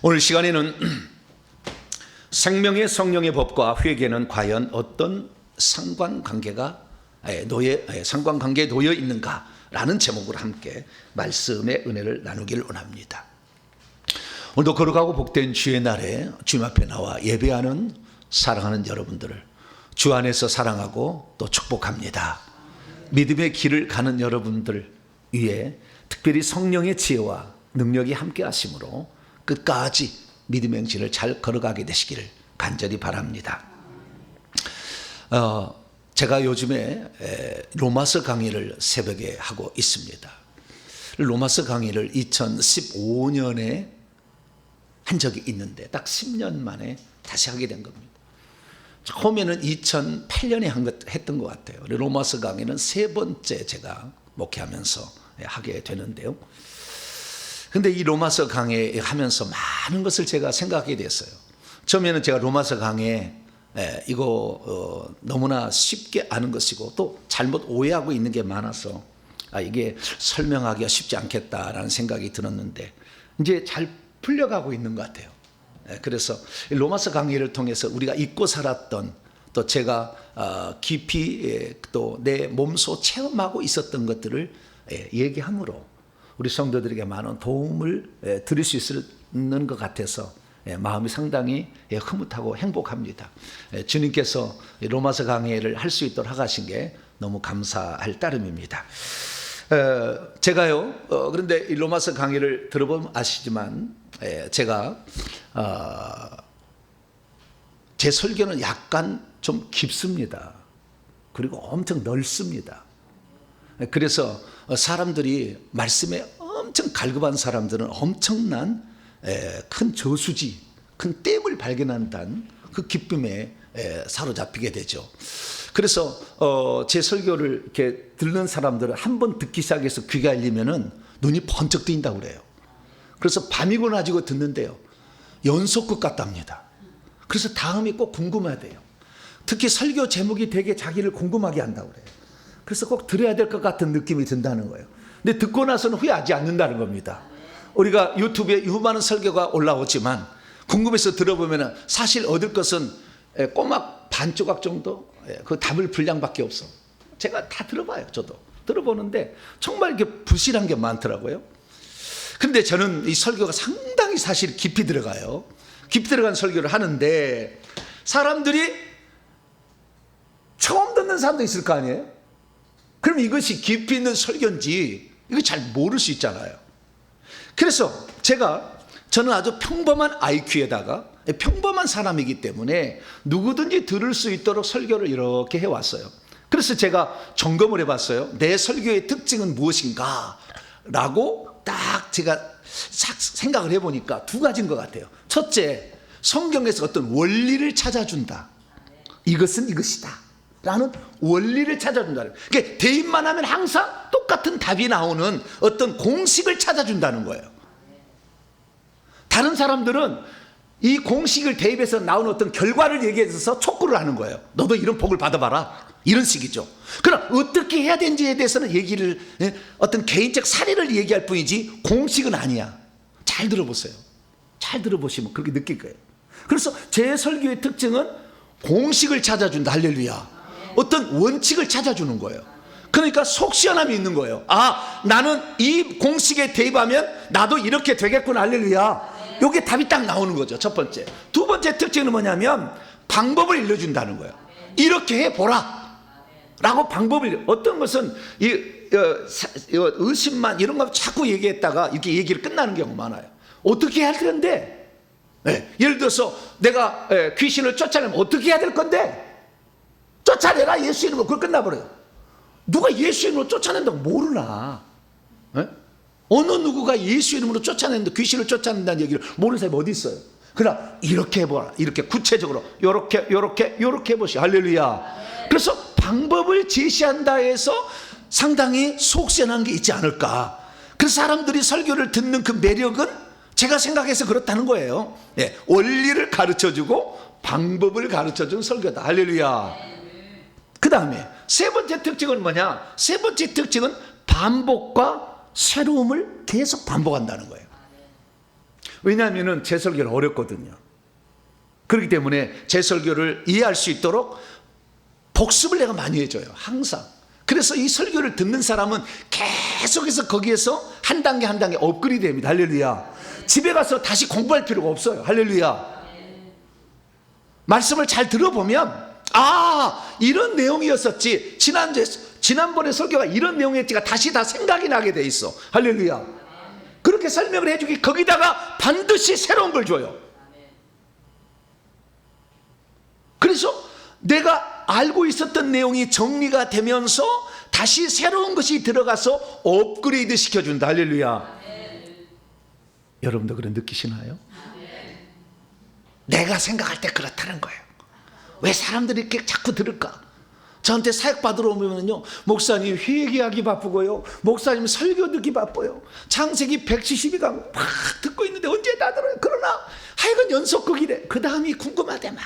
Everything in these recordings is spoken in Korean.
오늘 시간에는 생명의 성령의 법과 회개는 과연 어떤 상관관계에 놓여 있는가라는 제목으로 함께 말씀의 은혜를 나누기를 원합니다. 오늘도 거룩하고 복된 주의 날에 주님 앞에 나와 예배하는 사랑하는 여러분들을 주 안에서 사랑하고 또 축복합니다. 믿음의 길을 가는 여러분들 위에 특별히 성령의 지혜와 능력이 함께 하심으로 끝까지 믿음의 행진을 잘 걸어가게 되시기를 간절히 바랍니다. 제가 요즘에 로마서 강의를 새벽에 하고 있습니다. 로마서 강의를 2015년에 한 적이 있는데 딱 10년 만에 다시 하게 된 겁니다. 처음에는 2008년에 했던 것 같아요. 로마서 강의는 세 번째 제가 목회하면서 하게 되는데요. 근데 이 로마서 강의 하면서 많은 것을 제가 생각하게 됐어요. 처음에는 제가 로마서 강의 이거 너무나 쉽게 아는 것이고 또 잘못 오해하고 있는 게 많아서 이게 설명하기가 쉽지 않겠다라는 생각이 들었는데 이제 잘 풀려가고 있는 것 같아요. 그래서 로마서 강의를 통해서 우리가 잊고 살았던 또 제가 깊이 또 내 몸소 체험하고 있었던 것들을 얘기함으로 우리 성도들에게 많은 도움을 드릴 수 있는 것 같아서 마음이 상당히 흐뭇하고 행복합니다. 주님께서 로마서 강의를 할 수 있도록 하신 게 너무 감사할 따름입니다. 제가요 그런데 이 로마서 강의를 들어보면 아시지만 제가 제 설교는 약간 좀 깊습니다. 그리고 엄청 넓습니다. 그래서 사람들이 말씀에 엄청 갈급한 사람들은 엄청난 큰 저수지, 큰 댐을 발견한다는 그 기쁨에 사로잡히게 되죠. 그래서 제 설교를 이렇게 듣는 사람들은 한 번 듣기 시작해서 귀가 열리면은 눈이 번쩍 뜨인다고 그래요. 그래서 밤이고 낮이고 듣는데요, 연속극 같답니다. 그래서 다음이 꼭 궁금하대요. 특히 설교 제목이 되게 자기를 궁금하게 한다고 그래요. 그래서 꼭 들어야 될 것 같은 느낌이 든다는 거예요. 근데 듣고 나서는 후회하지 않는다는 겁니다. 우리가 유튜브에 많은 설교가 올라오지만 궁금해서 들어보면 사실 얻을 것은 꼬막 반 조각 정도, 그 답을 분량밖에 없어. 제가 다 들어봐요. 저도 들어보는데 정말 이렇게 부실한 게 많더라고요. 근데 저는 이 설교가 상당히 사실 깊이 들어가요. 깊이 들어간 설교를 하는데 사람들이 처음 듣는 사람도 있을 거 아니에요? 그럼 이것이 깊이 있는 설교인지 이거 잘 모를 수 있잖아요. 그래서 저는 아주 평범한 IQ에다가 평범한 사람이기 때문에 누구든지 들을 수 있도록 설교를 이렇게 해왔어요. 그래서 제가 점검을 해봤어요. 내 설교의 특징은 무엇인가 라고 딱 제가 생각을 해보니까 두 가지인 것 같아요. 첫째, 성경에서 어떤 원리를 찾아준다. 이것은 이것이다 라는 원리를 찾아준다는 거예요. 그러니까 대입만 하면 항상 똑같은 답이 나오는 어떤 공식을 찾아준다는 거예요. 다른 사람들은 이 공식을 대입해서 나오는 어떤 결과를 얘기해서 촉구를 하는 거예요. 너도 이런 복을 받아봐라, 이런 식이죠. 그럼 어떻게 해야 되는지에 대해서는 얘기를, 어떤 개인적 사례를 얘기할 뿐이지 공식은 아니야. 잘 들어보세요. 잘 들어보시면 그렇게 느낄 거예요. 그래서 제 설교의 특징은 공식을 찾아준다. 할렐루야. 어떤 원칙을 찾아주는 거예요. 그러니까 속 시원함이 있는 거예요. 나는 이 공식에 대입하면 나도 이렇게 되겠구나. 할렐루야. 이게 답이 딱 나오는 거죠. 첫 번째. 두 번째 특징은 뭐냐면 방법을 알려준다는 거예요. 이렇게 해보라 라고 방법을. 어떤 것은 의심만 이런 거 자꾸 얘기했다가 이렇게 얘기를 끝나는 경우가 많아요. 어떻게 해야 할 건데? 예를 들어서 내가 귀신을 쫓아내면 어떻게 해야 될 건데? 쫓아내라 예수 이름으로. 그걸 끝나버려요. 누가 예수 이름으로 쫓아낸다고 모르나? 어느 누구가 예수 이름으로 쫓아낸다, 귀신을 쫓아낸다는 얘기를 모르는 사람이 어디 있어요? 그러나 이렇게 해보라. 이렇게 구체적으로 요렇게 해보시. 할렐루야. 그래서 방법을 제시한다 해서 상당히 속시원한 게 있지 않을까. 그래서 사람들이 설교를 듣는 그 매력은 제가 생각해서 그렇다는 거예요. 원리를 가르쳐주고 방법을 가르쳐주는 설교다. 할렐루야. 그 다음에 세 번째 특징은 뭐냐? 세 번째 특징은 반복과 새로움을 계속 반복한다는 거예요. 왜냐하면 제 설교는 어렵거든요. 그렇기 때문에 제 설교를 이해할 수 있도록 복습을 내가 많이 해줘요. 항상. 그래서 이 설교를 듣는 사람은 계속해서 거기에서 한 단계 한 단계 업그레이드 됩니다. 할렐루야. 집에 가서 다시 공부할 필요가 없어요. 할렐루야. 말씀을 잘 들어보면 이런 내용이었었지, 지난번에 설교가 이런 내용이었지가 다시 다 생각이 나게 돼 있어. 할렐루야. 그렇게 설명을 해주기, 거기다가 반드시 새로운 걸 줘요. 그래서 내가 알고 있었던 내용이 정리가 되면서 다시 새로운 것이 들어가서 업그레이드 시켜준다. 할렐루야. 여러분도 그런 느끼시나요? 내가 생각할 때 그렇다는 거예요. 왜 사람들이 이렇게 자꾸 들을까? 저한테 사역 받으러 오면요, 목사님 회개하기 바쁘고요, 목사님 설교 듣기 바빠요, 창세기 172강 막 듣고 있는데 언제 다 들어요. 그러나 하여간 연속극이래. 그 다음이 궁금하대 막.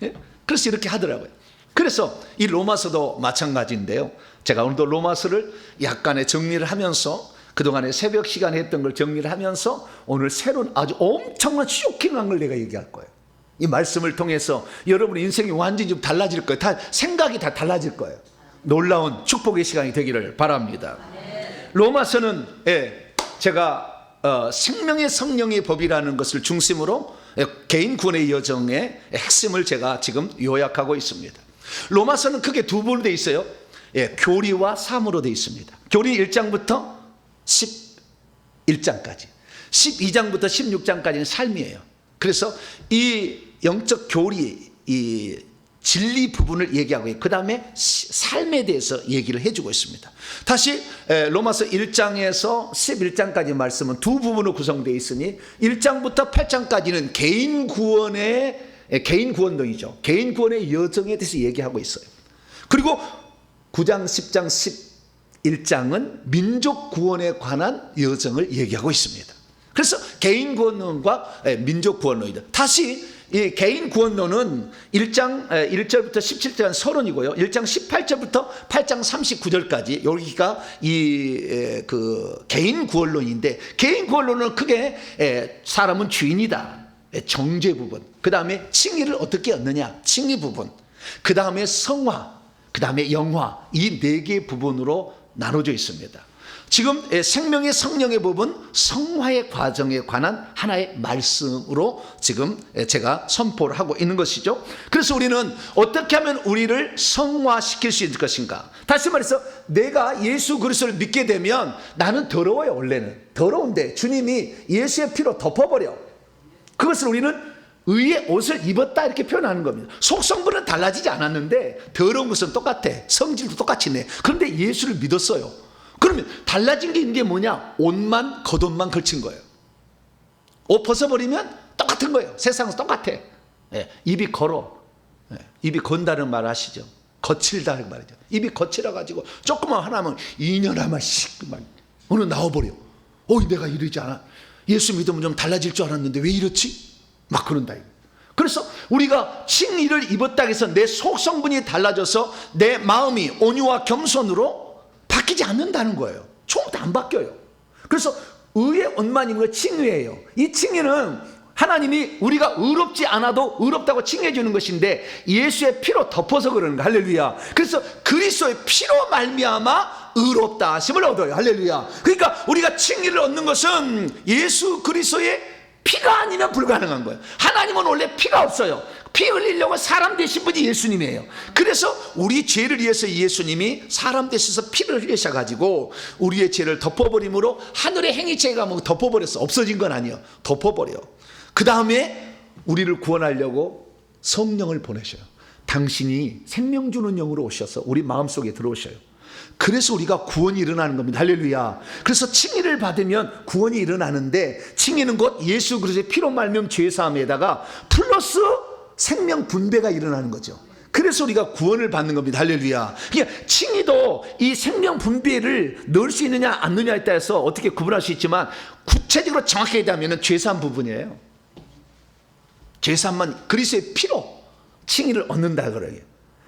예? 그래서 이렇게 하더라고요. 그래서 이 로마서도 마찬가지인데요, 제가 오늘도 로마서를 약간의 정리를 하면서, 그동안에 새벽 시간에 했던 걸 정리를 하면서 오늘 새로운 아주 엄청난 쇼킹한 걸 내가 얘기할 거예요. 이 말씀을 통해서 여러분의 인생이 완전히 좀 달라질 거예요. 생각이 다 달라질 거예요. 놀라운 축복의 시간이 되기를 바랍니다. 로마서는 제가 생명의 성령의 법이라는 것을 중심으로 개인 구원의 여정의 핵심을 제가 지금 요약하고 있습니다. 로마서는 크게 두 부분으로 되어 있어요. 교리와 삶으로 되어 있습니다. 교리 1장부터 11장까지, 12장부터 16장까지는 삶이에요. 그래서 이 영적 교리, 이 진리 부분을 얘기하고 있고, 그 다음에 삶에 대해서 얘기를 해주고 있습니다. 다시 로마서 1장에서 11장까지 말씀은 두 부분으로 구성되어 있으니 1장부터 8장까지는 개인 구원론이죠. 개인 구원의 여정에 대해서 얘기하고 있어요. 그리고 9장, 10장, 11장은 민족 구원에 관한 여정을 얘기하고 있습니다. 그래서 개인 구원론과 민족 구원론이다. 다시 이 개인 구원론은 1장 1절부터 17절 서론이고요, 1장 18절부터 8장 39절까지 여기가 그 개인 구원론인데, 개인 구원론은 크게 사람은 주인이다, 정죄 부분, 그 다음에 칭의를 어떻게 얻느냐, 칭의 부분, 그 다음에 성화, 그 다음에 영화, 이 네 개의 부분으로 나눠져 있습니다. 지금 생명의 성령의 부분, 성화의 과정에 관한 하나의 말씀으로 지금 제가 선포를 하고 있는 것이죠. 그래서 우리는 어떻게 하면 우리를 성화시킬 수 있을 것인가? 다시 말해서 내가 예수 그리스도를 믿게 되면 나는 더러워요. 원래는 더러운데 주님이 예수의 피로 덮어버려. 그것을 우리는 의의 옷을 입었다 이렇게 표현하는 겁니다. 속성분은 달라지지 않았는데 더러운 것은 똑같아. 성질도 똑같이 내. 그런데 예수를 믿었어요. 그러면 달라진 게 있는 게 뭐냐? 옷만, 겉옷만 걸친 거예요. 옷 벗어버리면 똑같은 거예요. 세상은 똑같아. 입이 걸어. 입이 건다는 말 아시죠? 거칠다는 말이죠. 입이 거칠어가지고 조금만 하나면 2년 하면 오늘 나와버려. 내가 이러지 않아. 예수 믿으면 좀 달라질 줄 알았는데 왜 이렇지? 막 그런다. 그래서 우리가 칭의를 입었다 해서 내 속성분이 달라져서 내 마음이 온유와 겸손으로 바뀌지 않는다는 거예요. 처음부터 안 바뀌어요. 그래서 의의 옷만 입는 거 칭의예요. 이 칭의는 하나님이 우리가 의롭지 않아도 의롭다고 칭해 주는 것인데 예수의 피로 덮어서 그러는 거. 할렐루야. 그래서 그리스도의 피로 말미암아 의롭다 하심을 얻어요. 할렐루야. 그러니까 우리가 칭의를 얻는 것은 예수 그리스도의 피가 아니면 불가능한 거예요. 하나님은 원래 피가 없어요. 피 흘리려고 사람 되신 분이 예수님이에요. 그래서 우리 죄를 위해서 예수님이 사람 되셔서 피를 흘리셔가지고 우리의 죄를 덮어버림으로 하늘의 행위죄가 뭐 덮어버렸어. 없어진 건 아니에요. 덮어버려. 그 다음에 우리를 구원하려고 성령을 보내셔요. 당신이 생명 주는 영으로 오셔서 우리 마음속에 들어오셔요. 그래서 우리가 구원이 일어나는 겁니다. 할렐루야. 그래서 칭의를 받으면 구원이 일어나는데, 칭의는 곧 예수 그리스도의 피로 말미암은 죄 사함에다가 플러스 생명 분배가 일어나는 거죠. 그래서 우리가 구원을 받는 겁니다. 할렐루야. 그러니까 칭의도 이 생명 분배를 넣을 수 있느냐 안 넣느냐에 따라서 어떻게 구분할 수 있지만, 구체적으로 정확하게 얘기하면 죄사함 부분이에요. 죄사함만 그리스도의 피로 칭의를 얻는다 그래요.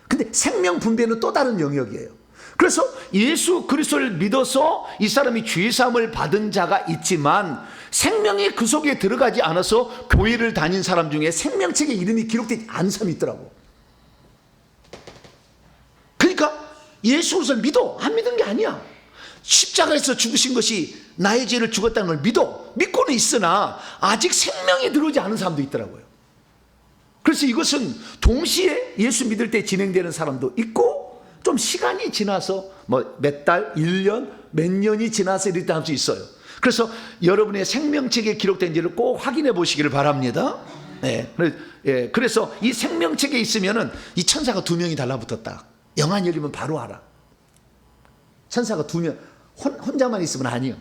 근데 생명 분배는 또 다른 영역이에요. 그래서 예수 그리스도를 믿어서 이 사람이 죄사함을 받은 자가 있지만 생명이 그 속에 들어가지 않아서 교회를 다닌 사람 중에 생명책에 이름이 기록되지 않은 사람이 있더라고. 그러니까 예수 그리스도를 믿어. 안 믿은 게 아니야. 십자가에서 죽으신 것이 나의 죄를 죽었다는 걸 믿어. 믿고는 있으나 아직 생명이 들어오지 않은 사람도 있더라고요. 그래서 이것은 동시에 예수 믿을 때 진행되는 사람도 있고 좀 시간이 지나서 뭐 몇 달, 1년, 몇 년이 지나서 이렇게 할 수 있어요. 그래서 여러분의 생명책에 기록된지를 꼭 확인해 보시기를 바랍니다. 네. 그래서 이 생명책에 있으면은 이 천사가 2명이 달라붙었다. 영안 열리면 바로 알아. 천사가 2명, 혼자만 있으면 아니에요.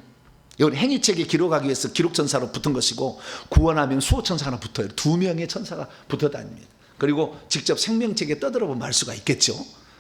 이건 행위책에 기록하기 위해서 기록천사로 붙은 것이고 구원하면 수호천사가 하나 붙어요. 2명의 천사가 붙어 다닙니다. 그리고 직접 생명책에 떠들어보면 알 수가 있겠죠.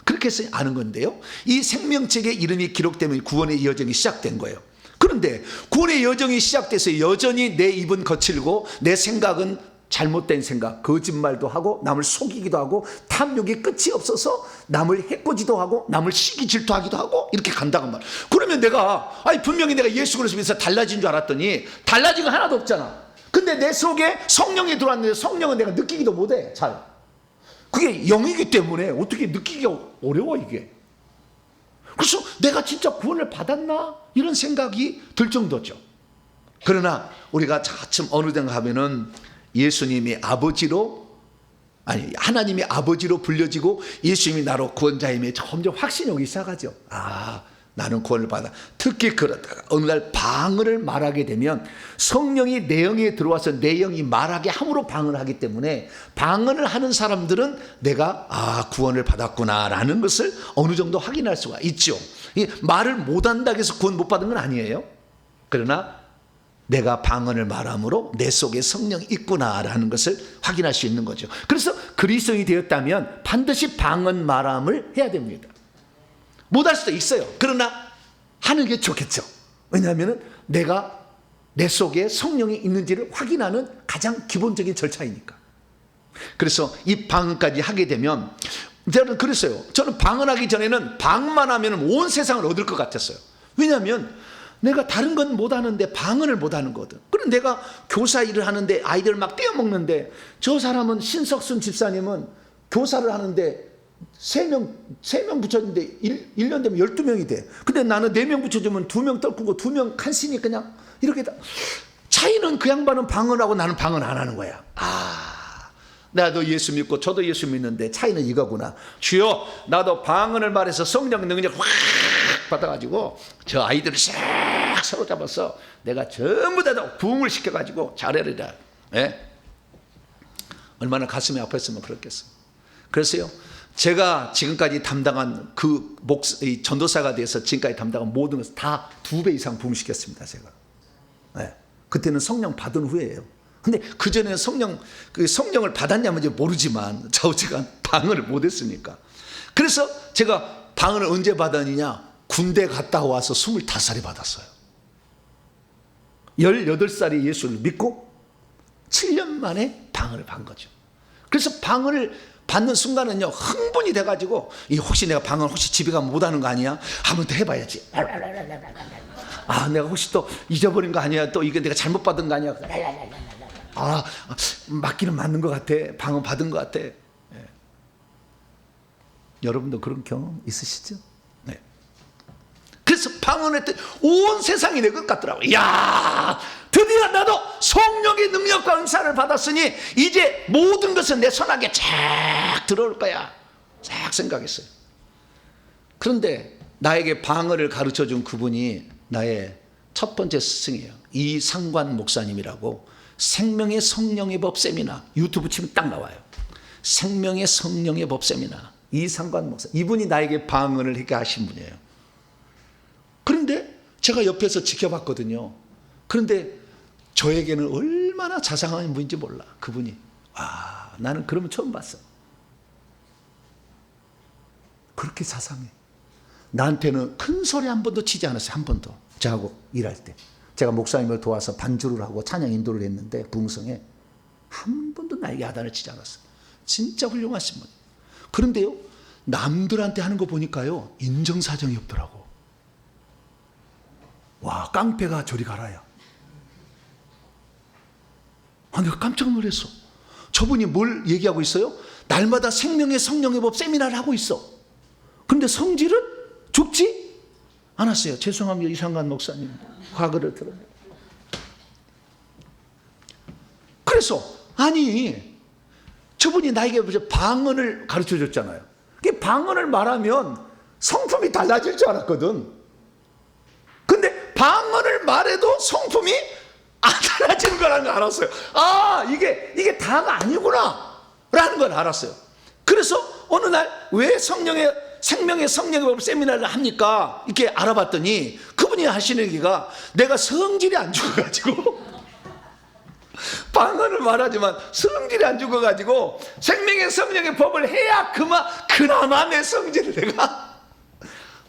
그렇게 해서 아는 건데요. 이 생명책에 이름이 기록되면 구원의 여정이 시작된 거예요. 그런데 구원의 여정이 시작돼서 여전히 내 입은 거칠고 내 생각은 잘못된 생각, 거짓말도 하고 남을 속이기도 하고 탐욕이 끝이 없어서 남을 해코지도 하고 남을 시기 질투하기도 하고 이렇게 간다고 말. 그러면 내가 분명히 내가 예수 그리스도에서 달라진 줄 알았더니 달라진 거 하나도 없잖아. 근데 내 속에 성령이 들어왔는데 성령은 내가 느끼기도 못해. 잘. 그게 영이기 때문에 어떻게 느끼기가 어려워 이게. 그래서 내가 진짜 구원을 받았나? 이런 생각이 들 정도죠. 그러나 우리가 차츰 어느 데 가면은 예수님이 하나님이 아버지로 불려지고 예수님이 나로 구원자임에 점점 확신이 오기 시작하죠. 나는 구원을 받아. 특히 그러다가 어느 날 방언을 말하게 되면 성령이 내 영에 들어와서 내 영이 말하게 함으로 방언을 하기 때문에 방언을 하는 사람들은 내가 구원을 받았구나라는 것을 어느 정도 확인할 수가 있죠. 말을 못한다고 해서 구원 못 받은 건 아니에요. 그러나 내가 방언을 말함으로 내 속에 성령이 있구나라는 것을 확인할 수 있는 거죠. 그래서 그리스도인이 되었다면 반드시 방언 말함을 해야 됩니다. 못할 수도 있어요. 그러나 하는 게 좋겠죠. 왜냐하면 내가 내 속에 성령이 있는지를 확인하는 가장 기본적인 절차이니까. 그래서 이 방언까지 하게 되면 저는 그랬어요. 저는 방언하기 전에는 방만 하면 온 세상을 얻을 것 같았어요. 왜냐하면 내가 다른 건 못하는데 방언을 못하는 거거든. 그럼 내가 교사 일을 하는데 아이들 막 떼어먹는데 저 사람은 신석순 집사님은 교사를 하는데 3명 붙였는데 1년 되면 12명이 돼. 근데 나는 4명 붙여주면 2명 떨구고 2명 간신히 그냥 이렇게 다. 차이는 그 양반은 방언하고 나는 방언 안 하는 거야. 나도 예수 믿고 저도 예수 믿는데 차이는 이거구나. 주여 나도 방언을 말해서 성령 능력 확 받아가지고 저 아이들을 싹 사로잡아서 내가 전부 다 부흥을 시켜가지고 잘해라. 얼마나 가슴이 아팠으면 그렇겠어. 그래서요 제가 지금까지 담당한 이 전도사가 돼서 지금까지 담당한 모든 것을 다 2배 이상 부흥시켰습니다. 제가. 그때는 성령 받은 후에예요. 근데 그전에는 성령을 받았냐면 모르지만 좌우지간 방언을 못했으니까. 그래서 제가 방언을 언제 받았느냐? 군대 갔다 와서 25살에 받았어요. 18살에 예수를 믿고 7년 만에 방언을 받은 거죠. 그래서 방언을 받는 순간은요 흥분이 돼가지고 혹시 내가 방언 혹시 집에 가면 못하는 거 아니야? 한 번 더 해봐야지. 내가 혹시 또 잊어버린 거 아니야? 또 이게 내가 잘못 받은 거 아니야? 맞기는 맞는 것 같아. 방언 받은 것 같아. 여러분도 그런 경험 있으시죠? 네. 그래서 방언했더니 온 세상이 내 것 같더라고요. 이야, 드디어 나도 성령의 능력과 은사를 받았으니 이제 모든 것은 내 손안에 쫙 들어올 거야. 쫙 생각했어요. 그런데 나에게 방언을 가르쳐준 그분이 나의 첫 번째 스승이에요. 이상관 목사님이라고 생명의 성령의 법 세미나 유튜브 치면 딱 나와요. 생명의 성령의 법 세미나 이상관 목사. 이분이 나에게 방언을 하게 하신 분이에요. 그런데 제가 옆에서 지켜봤거든요. 그런데 저에게는 얼마나 자상한 분인지 몰라. 그분이. 나는 그러면 처음 봤어. 그렇게 자상해. 나한테는 큰 소리 한 번도 치지 않았어요. 한 번도. 저하고 일할 때. 제가 목사님을 도와서 반주를 하고 찬양 인도를 했는데 부흥성에 한 번도 나에게 야단을 치지 않았어요. 진짜 훌륭하신 분이에요. 그런데요 남들한테 하는 거 보니까요, 인정사정이 없더라고. 와, 깡패가 저리 가라야. 내가 깜짝 놀랐어. 저분이 뭘 얘기하고 있어요? 날마다 생명의 성령의 법 세미나를 하고 있어. 그런데 성질은 죽지 않았어요. 죄송합니다, 이상관 목사님. 과거를 들어요. 그래서 아니, 저분이 나에게 방언을 가르쳐 줬잖아요. 방언을 말하면 성품이 달라질 줄 알았거든. 근데 방언을 말해도 성품이 안 달라지는 거라는 걸 알았어요. 아, 이게 다가 아니구나 라는 걸 알았어요. 그래서 어느 날 왜 생명의 성령의 법 세미나를 합니까? 이렇게 알아봤더니 그분이 하시는 얘기가, 내가 성질이 안 죽어가지고 방언을 말하지만 성질이 안 죽어가지고 생명의 성령의 법을 해야 그나마 내 성질을 내가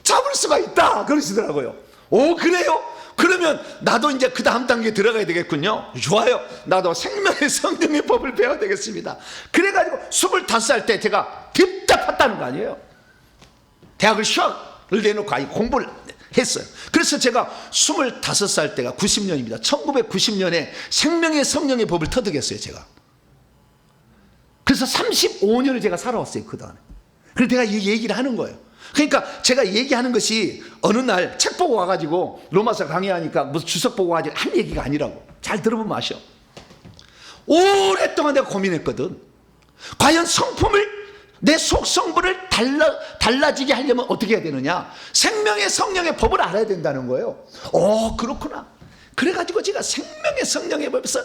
잡을 수가 있다 그러시더라고요. 오, 그래요? 그러면 나도 이제 그 다음 단계에 들어가야 되겠군요. 좋아요. 나도 생명의 성령의 법을 배워야 되겠습니다. 그래가지고 25살 때 제가 답답했다는 거 아니에요. 대학을 휴학을 내놓고 공부를 했어요. 그래서 제가 25살 때가 90년입니다. 1990년에 생명의 성령의 법을 터득했어요, 제가. 그래서 35년을 제가 살아왔어요, 그 다음에. 그래서 내가 이 얘기를 하는 거예요. 그러니까 제가 얘기하는 것이 어느 날 책 보고 와가지고 로마서 강의하니까 무슨 주석 보고 와가지고 한 얘기가 아니라고. 잘 들어보면 아셔. 오랫동안 내가 고민했거든. 과연 성품을, 내 속성분을 달라지게 하려면 어떻게 해야 되느냐? 생명의 성령의 법을 알아야 된다는 거예요. 그렇구나. 그래가지고 제가 생명의 성령의 법에서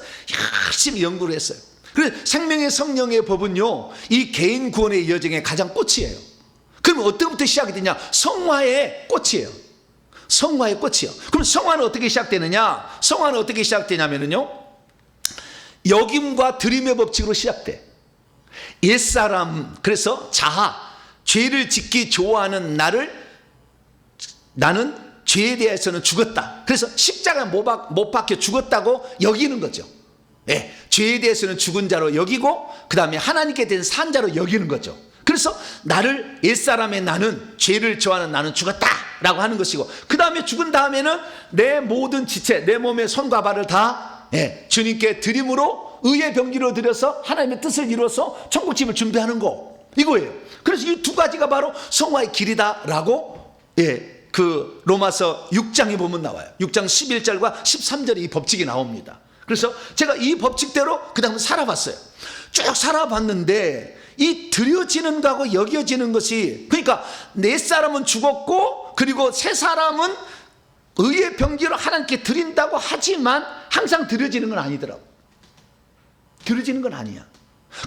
열심히 연구를 했어요. 그래서 생명의 성령의 법은요, 이 개인 구원의 여정의 가장 꽃이에요. 그럼 어떻게부터 시작이 되냐? 성화의 꽃이에요. 성화의 꽃이요. 그럼 성화는 어떻게 시작되느냐? 성화는 어떻게 시작되냐면요, 역임과 드림의 법칙으로 시작돼. 옛사람, 그래서 자아, 죄를 짓기 좋아하는 나는 죄에 대해서는 죽었다. 그래서 십자가에 못 박혀 죽었다고 여기는 거죠. 예, 죄에 대해서는 죽은 자로 여기고, 그 다음에 하나님께 대한 산 자로 여기는 거죠. 그래서 옛사람의 나는, 죄를 좋아하는 나는 죽었다라고 하는 것이고, 그 다음에 죽은 다음에는 내 모든 지체, 내 몸의 손과 발을 다 주님께 드림으로 의의 병기로 드려서 하나님의 뜻을 이루어서 천국집을 준비하는 거, 이거예요. 그래서 이 두 가지가 바로 성화의 길이다라고 그 로마서 6장에 보면 나와요. 6장 11절과 13절에 이 법칙이 나옵니다. 그래서 제가 이 법칙대로 그 다음에 살아봤어요. 쭉 살아봤는데 이 드려지는 거하고 여겨지는 것이, 그러니까 내 사람은 죽었고, 그리고 새 사람은 의의 병기로 하나님께 드린다고 하지만 항상 드려지는 건 아니더라고. 드려지는 건 아니야.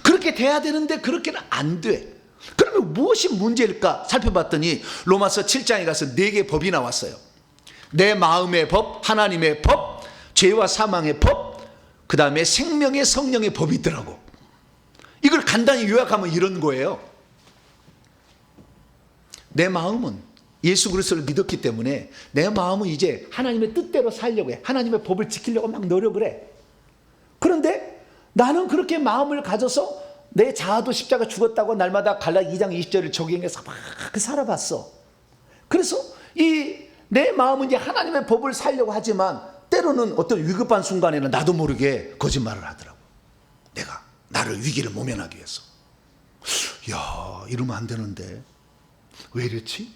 그렇게 돼야 되는데 그렇게는 안 돼. 그러면 무엇이 문제일까 살펴봤더니 로마서 7장에 가서 4개의 법이 나왔어요. 내 마음의 법, 하나님의 법, 죄와 사망의 법, 그 다음에 생명의 성령의 법이 있더라고. 이걸 간단히 요약하면 이런 거예요. 내 마음은 예수 그리스도를 믿었기 때문에 내 마음은 이제 하나님의 뜻대로 살려고 해. 하나님의 법을 지키려고 막 노력을 해. 그런데 나는 그렇게 마음을 가져서 내 자아도 십자가 죽었다고 날마다 갈라 2장 20절을 적용해서 막 살아봤어. 그래서 내 마음은 이제 하나님의 법을 살려고 하지만 때로는 어떤 위급한 순간에는 나도 모르게 거짓말을 하더라고. 내가 나를 위기를 모면하기 위해서. 야, 이러면 안 되는데 왜 이랬지?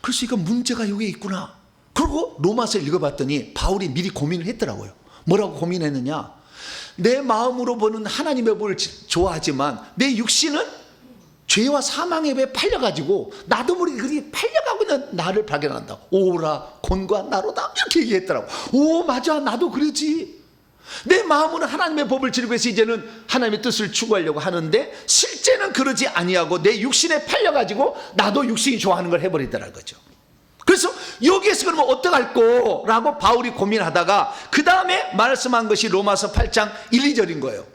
그래서 이거 문제가 여기에 있구나. 그리고 로마서를 읽어봤더니 바울이 미리 고민을 했더라고요. 뭐라고 고민했느냐? 내 마음으로 보는 하나님의 법을 좋아하지만 내 육신은 죄와 사망의 배에 팔려가지고 나도 모르게 그렇게 팔려가고 있는 나를 발견한다. 오라 곤과 나로다, 이렇게 얘기했더라고. 오, 맞아, 나도 그러지. 내 마음으로 하나님의 법을 지르고 해서 이제는 하나님의 뜻을 추구하려고 하는데 실제는 그러지 아니하고 내 육신에 팔려가지고 나도 육신이 좋아하는 걸 해버리더라는 거죠. 그래서 여기에서 그러면 어떡할 거라고 바울이 고민하다가 그 다음에 말씀한 것이 로마서 8장 1, 2절인 거예요.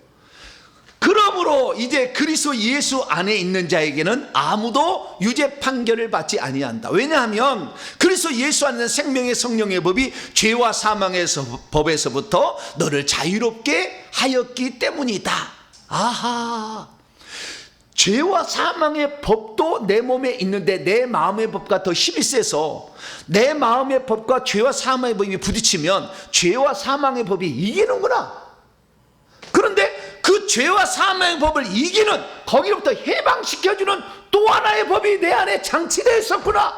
그러므로 이제 그리스도 예수 안에 있는 자에게는 아무도 유죄 판결을 받지 아니한다. 왜냐하면 그리스도 예수 안에 있는 생명의 성령의 법이 죄와 사망의 법에서부터 너를 자유롭게 하였기 때문이다. 아하. 죄와 사망의 법도 내 몸에 있는데 내 마음의 법과 더 힘이 세서 내 마음의 법과 죄와 사망의 법이 부딪히면 죄와 사망의 법이 이기는구나. 그런데 그 죄와 사망의 법을 이기는, 거기로부터 해방시켜주는 또 하나의 법이 내 안에 장치되어 있었구나.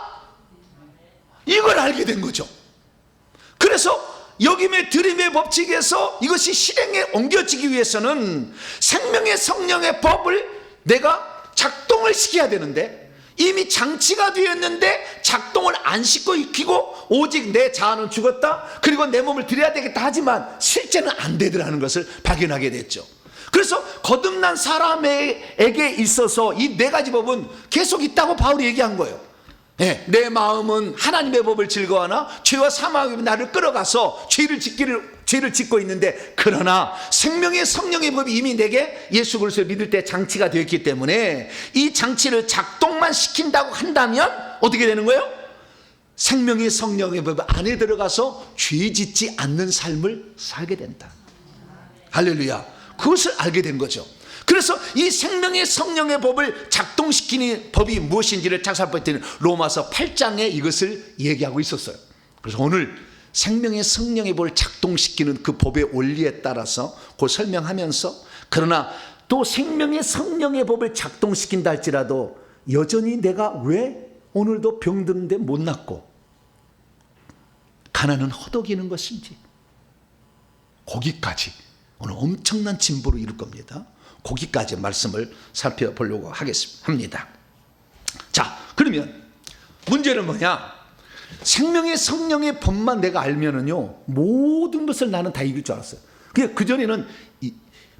이걸 알게 된 거죠. 그래서 여김의 드림의 법칙에서 이것이 실행에 옮겨지기 위해서는 생명의 성령의 법을 내가 작동을 시켜야 되는데, 이미 장치가 되었는데 작동을 안 시키고 익히고 오직 내 자아는 죽었다, 그리고 내 몸을 드려야 되겠다 하지만 실제는 안 되더라는 것을 발견하게 됐죠. 그래서 거듭난 사람에게 있어서 이 네 가지 법은 계속 있다고 바울이 얘기한 거예요. 내 마음은 하나님의 법을 즐거워하나 죄와 사망이 나를 끌어가서 죄를 짓고 있는데, 그러나 생명의 성령의 법이 이미 내게 예수 그리스도를 믿을 때 장치가 되었기 때문에 이 장치를 작동만 시킨다고 한다면 어떻게 되는 거예요? 생명의 성령의 법 안에 들어가서 죄 짓지 않는 삶을 살게 된다. 할렐루야. 그것을 알게 된 거죠. 그래서 이 생명의 성령의 법을 작동시키는 법이 무엇인지를 찾아봤더니 로마서 8장에 이것을 얘기하고 있었어요. 그래서 오늘 생명의 성령의 법을 작동시키는 그 법의 원리에 따라서 그 설명하면서, 그러나 또 생명의 성령의 법을 작동시킨다 할지라도 여전히 내가 왜 오늘도 병드는데 못 낫고 가난은 허덕이는 것인지, 거기까지 오늘 엄청난 진보를 이룰 겁니다. 거기까지 말씀을 살펴보려고 하겠습니다. 자, 그러면 문제는 뭐냐? 생명의 성령의 법만 내가 알면은요, 모든 것을 나는 다 이길 줄 알았어요. 그전에는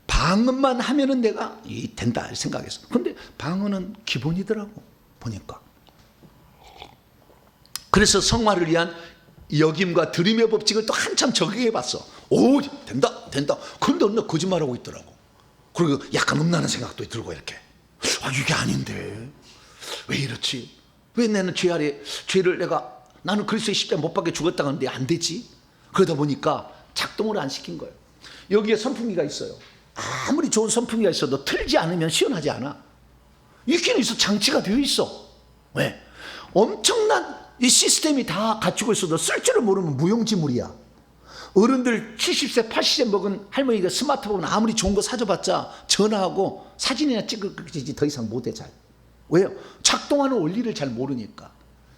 방언만 하면은 내가 된다 생각했어. 근데 방언은 기본이더라고, 보니까. 그래서 성화를 위한 여김과 드림의 법칙을 또 한참 적용해 봤어. 오, 된다. 그런데 어느 날 거짓말하고 있더라고. 그리고 약간 음란한 생각도 들고 이렇게. 이게 아닌데 왜 이렇지? 왜 나는 죄를 나는 그리스도의 십자가 못 박혀 죽었다 하는데 안 되지? 그러다 보니까 작동을 안 시킨 거예요. 여기에 선풍기가 있어요. 아무리 좋은 선풍기가 있어도 틀지 않으면 시원하지 않아. 있기는 있어. 장치가 되어 있어. 왜? 엄청난 이 시스템이 다 갖추고 있어도 쓸 줄을 모르면 무용지물이야. 어른들 70세 80세 먹은 할머니가 스마트폰 아무리 좋은 거 사줘봤자 전화하고 사진이나 찍을지 더 이상 못해. 잘. 왜요? 작동하는 원리를 잘 모르니까.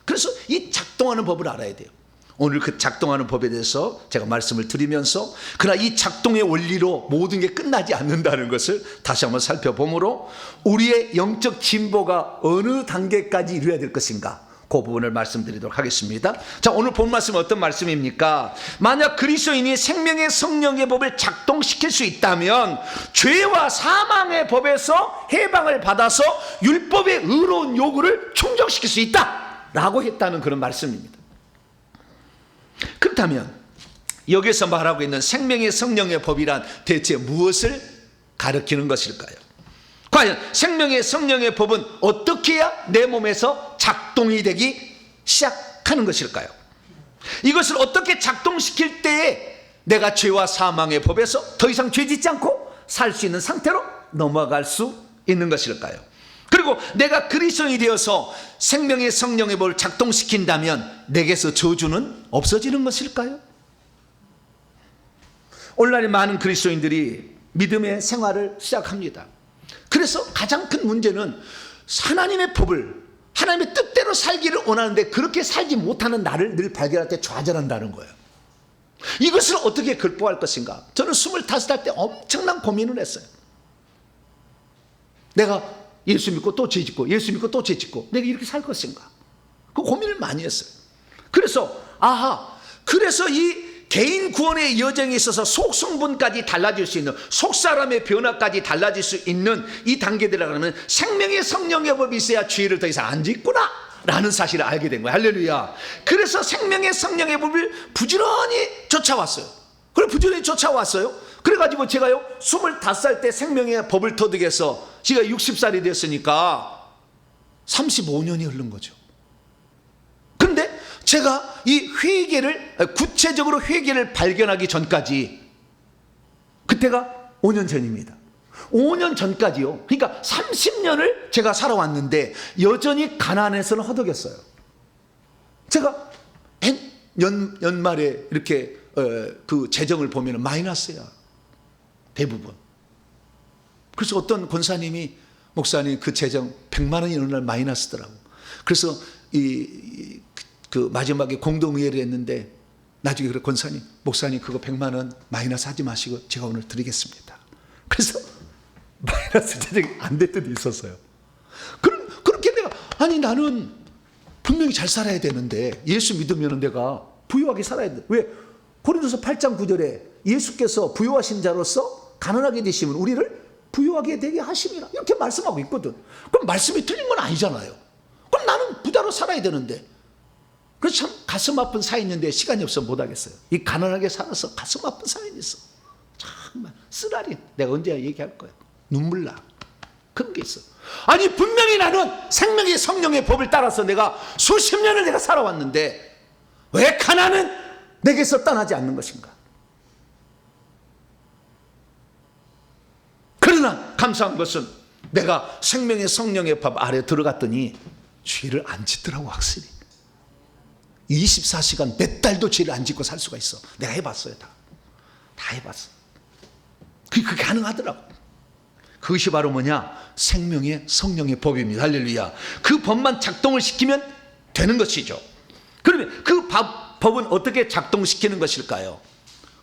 그래서 이 작동하는 법을 알아야 돼요. 오늘 그 작동하는 법에 대해서 제가 말씀을 드리면서, 그러나 이 작동의 원리로 모든 게 끝나지 않는다는 것을 다시 한번 살펴보므로 우리의 영적 진보가 어느 단계까지 이루어야 될 것인가, 그 부분을 말씀드리도록 하겠습니다. 자, 오늘 본 말씀은 어떤 말씀입니까? 만약 그리스도인이 생명의 성령의 법을 작동시킬 수 있다면 죄와 사망의 법에서 해방을 받아서 율법의 의로운 요구를 충족시킬 수 있다라고 했다는 그런 말씀입니다. 그렇다면 여기서 말하고 있는 생명의 성령의 법이란 대체 무엇을 가리키는 것일까요? 과연 생명의 성령의 법은 어떻게 해야 내 몸에서 작동이 되기 시작하는 것일까요? 이것을 어떻게 작동시킬 때에 내가 죄와 사망의 법에서 더 이상 죄 짓지 않고 살 수 있는 상태로 넘어갈 수 있는 것일까요? 그리고 내가 그리스도인이 되어서 생명의 성령의 법을 작동시킨다면 내게서 저주는 없어지는 것일까요? 오늘날 많은 그리스도인들이 믿음의 생활을 시작합니다. 그래서 가장 큰 문제는 하나님의 법을, 하나님의 뜻대로 살기를 원하는데 그렇게 살지 못하는 나를 늘 발견할 때 좌절한다는 거예요. 이것을 어떻게 극복할 것인가? 저는 25살 때 엄청난 고민을 했어요. 내가 예수 믿고 또 죄 짓고, 예수 믿고 또 죄 짓고, 내가 이렇게 살 것인가? 그 고민을 많이 했어요. 그래서 그래서 이 개인 구원의 여정에 있어서 속성분까지 달라질 수 있는, 속사람의 변화까지 달라질 수 있는 이 단계들이라고 하면 생명의 성령의 법이 있어야 죄를 더 이상 안 짓구나 라는 사실을 알게 된 거예요. 할렐루야. 그래서 생명의 성령의 법을 부지런히 쫓아왔어요. 그래가지고 제가요 25살 때 생명의 법을 터득해서 제가 60살이 됐으니까 35년이 흐른 거죠. 근데 제가 이 구체적으로 회개를 발견하기 전까지, 그때가 5년 전입니다. 5년 전까지요. 그러니까 30년을 제가 살아왔는데 여전히 가난해서는 허덕였어요. 제가 연말에 이렇게 그 재정을 보면 마이너스야, 대부분. 그래서 어떤 권사님이, 목사님 그 재정 100만 원이 어느 날 마이너스더라고. 그래서 그 마지막에 공동의회를 했는데 나중에 그래, 권사님, 목사님 그거 100만 원 마이너스 하지 마시고 제가 오늘 드리겠습니다. 그래서 마이너스 재정이 안 될 때도 있었어요. 그렇게 내가, 아니 나는 분명히 잘 살아야 되는데, 예수 믿으면 내가 부유하게 살아야 돼. 왜? 고린도서 8장 9절에 예수께서 부유하신 자로서 가난하게 되시면 우리를 부유하게 되게 하심이라, 이렇게 말씀하고 있거든. 그럼 말씀이 틀린 건 아니잖아요. 그럼 나는 부자로 살아야 되는데. 그래서 참 가슴 아픈 사연인데 시간이 없어 못하겠어요. 이 가난하게 살아서 가슴 아픈 사연이 있어. 정말 쓰라리. 내가 언제 얘기할 거야. 눈물 나. 그런 게 있어. 아니 분명히 나는 생명의 성령의 법을 따라서 내가 수십 년을 내가 살아왔는데 왜 가난은 내게서 떠나지 않는 것인가? 그러나 감사한 것은 내가 생명의 성령의 법 아래 들어갔더니 죄를 안 짓더라고. 확실히 24시간 몇 달도 죄를 안 짓고 살 수가 있어. 내가 해봤어요. 다 해봤어. 그게 가능하더라고. 그것이 바로 뭐냐? 생명의 성령의 법입니다. 할렐루야. 그 법만 작동을 시키면 되는 것이죠. 그러면 그 법은 어떻게 작동시키는 것일까요?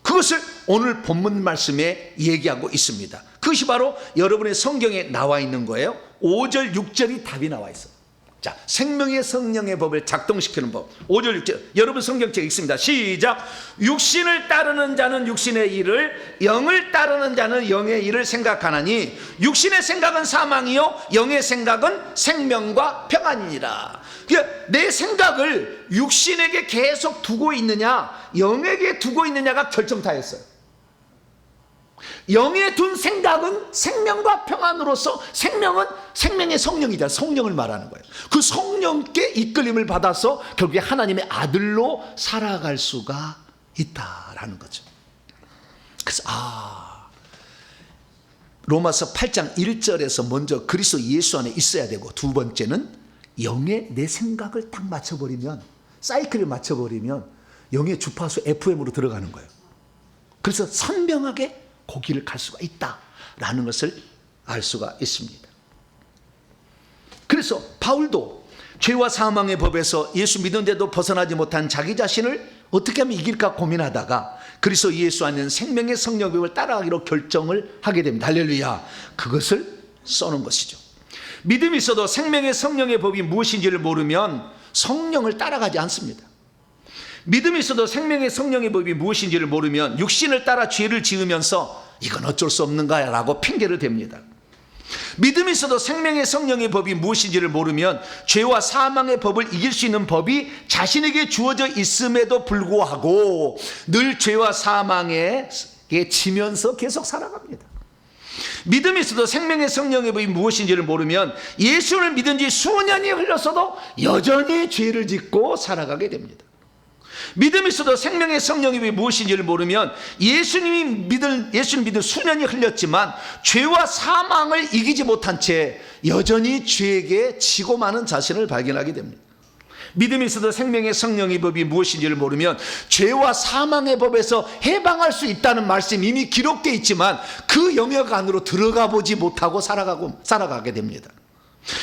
그것을 오늘 본문 말씀에 얘기하고 있습니다. 그것이 바로 여러분의 성경에 나와 있는 거예요. 5절 6절이 답이 나와 있어요. 자, 생명의 성령의 법을 작동시키는 법. 5절 6절 여러분 성경책 읽습니다. 시작. 육신을 따르는 자는 육신의 일을, 영을 따르는 자는 영의 일을 생각하나니 육신의 생각은 사망이요 영의 생각은 생명과 평안이니라. 그러니까 내 생각을 육신에게 계속 두고 있느냐 영에게 두고 있느냐가 결정타였어요. 영에 둔 생각은 생명과 평안으로서, 생명은 생명의 성령이다. 성령을 말하는 거예요. 그 성령께 이끌림을 받아서 결국에 하나님의 아들로 살아갈 수가 있다라는 거죠. 그래서 로마서 8장 1절에서 먼저 그리스도 예수 안에 있어야 되고, 두 번째는 영에 내 생각을 딱 맞춰버리면, 사이클을 맞춰버리면 영의 주파수 FM으로 들어가는 거예요. 그래서 선명하게 그 길을 갈 수가 있다라는 것을 알 수가 있습니다. 그래서 바울도 죄와 사망의 법에서 예수 믿는데도 벗어나지 못한 자기 자신을 어떻게 하면 이길까 고민하다가 그리스도 예수 안에 생명의 성령의 법을 따라가기로 결정을 하게 됩니다. 할렐루야. 그것을 써놓은 것이죠. 믿음이 있어도 생명의 성령의 법이 무엇인지를 모르면 성령을 따라가지 않습니다. 믿음이 있어도 생명의 성령의 법이 무엇인지를 모르면 육신을 따라 죄를 지으면서 이건 어쩔 수 없는가 라고 핑계를 댑니다. 믿음이 있어도 생명의 성령의 법이 무엇인지를 모르면 죄와 사망의 법을 이길 수 있는 법이 자신에게 주어져 있음에도 불구하고 늘 죄와 사망에 지면서 계속 살아갑니다. 믿음이 있어도 생명의 성령의 법이 무엇인지를 모르면 예수를 믿은 지 수년이 흘렀어도 여전히 죄를 짓고 살아가게 됩니다. 믿음이 있어도 생명의 성령의 법이 무엇인지를 모르면 예수를 믿은 수년이 흘렸지만 죄와 사망을 이기지 못한 채 여전히 죄에게 지고 마는 자신을 발견하게 됩니다. 믿음이 있어도 생명의 성령의 법이 무엇인지를 모르면 죄와 사망의 법에서 해방할 수 있다는 말씀이 이미 기록되어 있지만 그 영역 안으로 들어가 보지 못하고 살아가게 됩니다.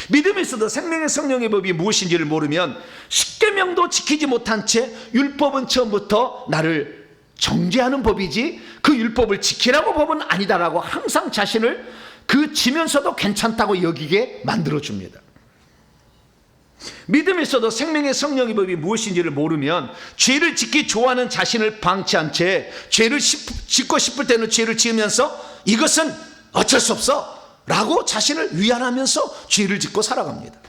믿음이 있어도 생명의 성령의 법이 무엇인지를 모르면 십계명도 지키지 못한 채 율법은 처음부터 나를 정죄하는 법이지 그 율법을 지키라고 법은 아니다라고 항상 자신을 그 지면서도 괜찮다고 여기게 만들어줍니다. 믿음이 있어도 생명의 성령의 법이 무엇인지를 모르면 죄를 짓기 좋아하는 자신을 방치한 채 죄를 짓고 싶을 때는 죄를 지으면서 이것은 어쩔 수 없어 라고 자신을 위안하면서 죄를 짓고 살아갑니다.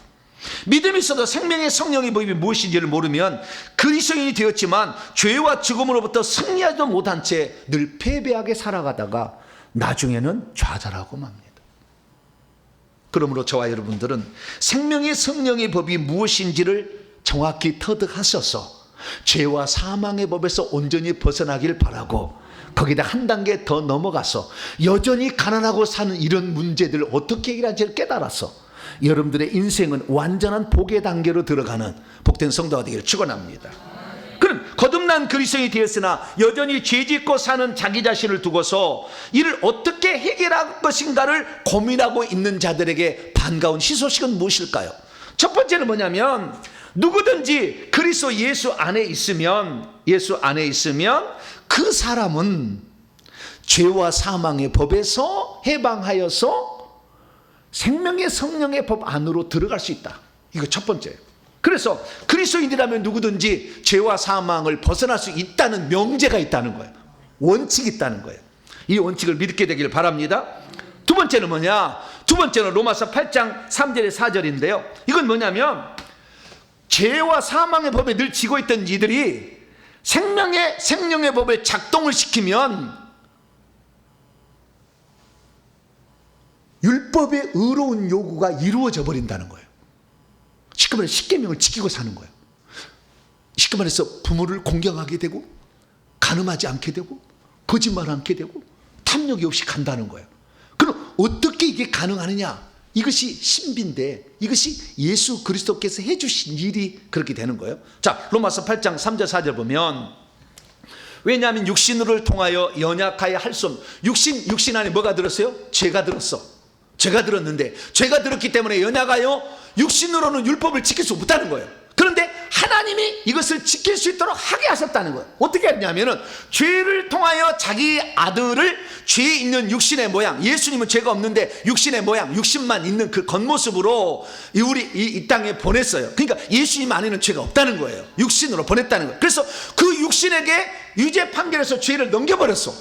믿음이 있어도 생명의 성령의 법이 무엇인지를 모르면 그리스도인이 되었지만 죄와 죽음으로부터 승리하지도 못한 채 늘 패배하게 살아가다가 나중에는 좌절하고 맙니다. 그러므로 저와 여러분들은 생명의 성령의 법이 무엇인지를 정확히 터득하셔서 죄와 사망의 법에서 온전히 벗어나길 바라고 거기다 한 단계 더 넘어가서 여전히 가난하고 사는 이런 문제들을 어떻게 해결할지를 깨달아서 여러분들의 인생은 완전한 복의 단계로 들어가는 복된 성도가 되기를 축원합니다. 그럼 거듭난 그리스도인이 되었으나 여전히 죄짓고 사는 자기 자신을 두고서 이를 어떻게 해결할 것인가를 고민하고 있는 자들에게 반가운 희소식은 무엇일까요? 첫 번째는 뭐냐면 누구든지 그리스도 예수 안에 있으면 그 사람은 죄와 사망의 법에서 해방하여서 생명의 성령의 법 안으로 들어갈 수 있다. 이거 첫 번째예요. 그래서 그리스도인이라면 누구든지 죄와 사망을 벗어날 수 있다는 명제가 있다는 거예요. 원칙이 있다는 거예요. 이 원칙을 믿게 되길 바랍니다. 두 번째는 뭐냐? 두 번째는 로마서 8장 3절에 4절인데요. 이건 뭐냐면 죄와 사망의 법에 늘 지고 있던 이들이 생명의 법을 작동을 시키면 율법의 의로운 요구가 이루어져 버린다는 거예요. 쉽게 말해서 십계명을 지키고 사는 거예요. 쉽게 말해서 부모를 공경하게 되고 간음하지 않게 되고 거짓말 않게 되고 탐욕이 없이 간다는 거예요. 그럼 어떻게 이게 가능하느냐? 이것이 신비인데 이것이 예수 그리스도께서 해주신 일이 그렇게 되는 거예요. 자, 로마서 8장 3절 4절 보면 왜냐하면 육신으로를 통하여 연약하여 할 수 없는 육신 안에 뭐가 들었어요? 죄가 들었어. 죄가 들었는데 죄가 들었기 때문에 연약하여 육신으로는 율법을 지킬 수 없다는 거예요. 그런데 하나님이 이것을 지킬 수 있도록 하게 하셨다는 거예요. 어떻게 했냐면은 죄를 통하여 자기 아들을 죄 있는 육신의 모양, 예수님은 죄가 없는데 육신의 모양, 육신만 있는 그 겉모습으로 이 땅에 보냈어요. 그러니까 예수님 안에는 죄가 없다는 거예요. 육신으로 보냈다는 거예요. 그래서 그 육신에게 유죄 판결에서 죄를 넘겨버렸어.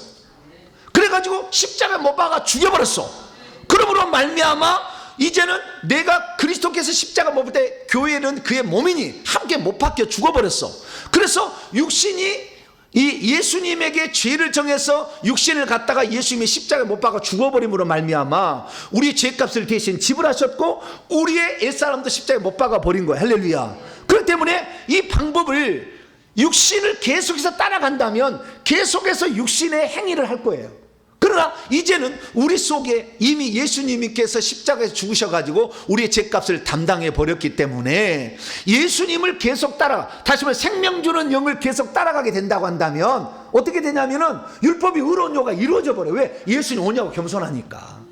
그래가지고 십자가 못 박아 죽여버렸어. 그러므로 말미암아 이제는 내가 그리스도께서 십자가 못 볼 때 교회는 그의 몸이니 함께 못 박혀 죽어버렸어. 그래서 육신이 이 예수님에게 죄를 정해서 육신을 갖다가 예수님의 십자가에 못 박아 죽어버림으로 말미암아 우리의 죄값을 대신 지불하셨고 우리의 옛사람도 십자가에 못 박아 버린 거야. 할렐루야. 그렇기 때문에 이 방법을 육신을 계속해서 따라간다면 계속해서 육신의 행위를 할 거예요. 그러나 이제는 우리 속에 이미 예수님께서 십자가에서 죽으셔가지고 우리의 죄값을 담당해 버렸기 때문에 예수님을 계속 따라가, 다시 말해 생명 주는 영을 계속 따라가게 된다고 한다면 어떻게 되냐면은 율법이 의로운 요가 이루어져 버려요. 왜? 예수님 오냐고 겸손하니까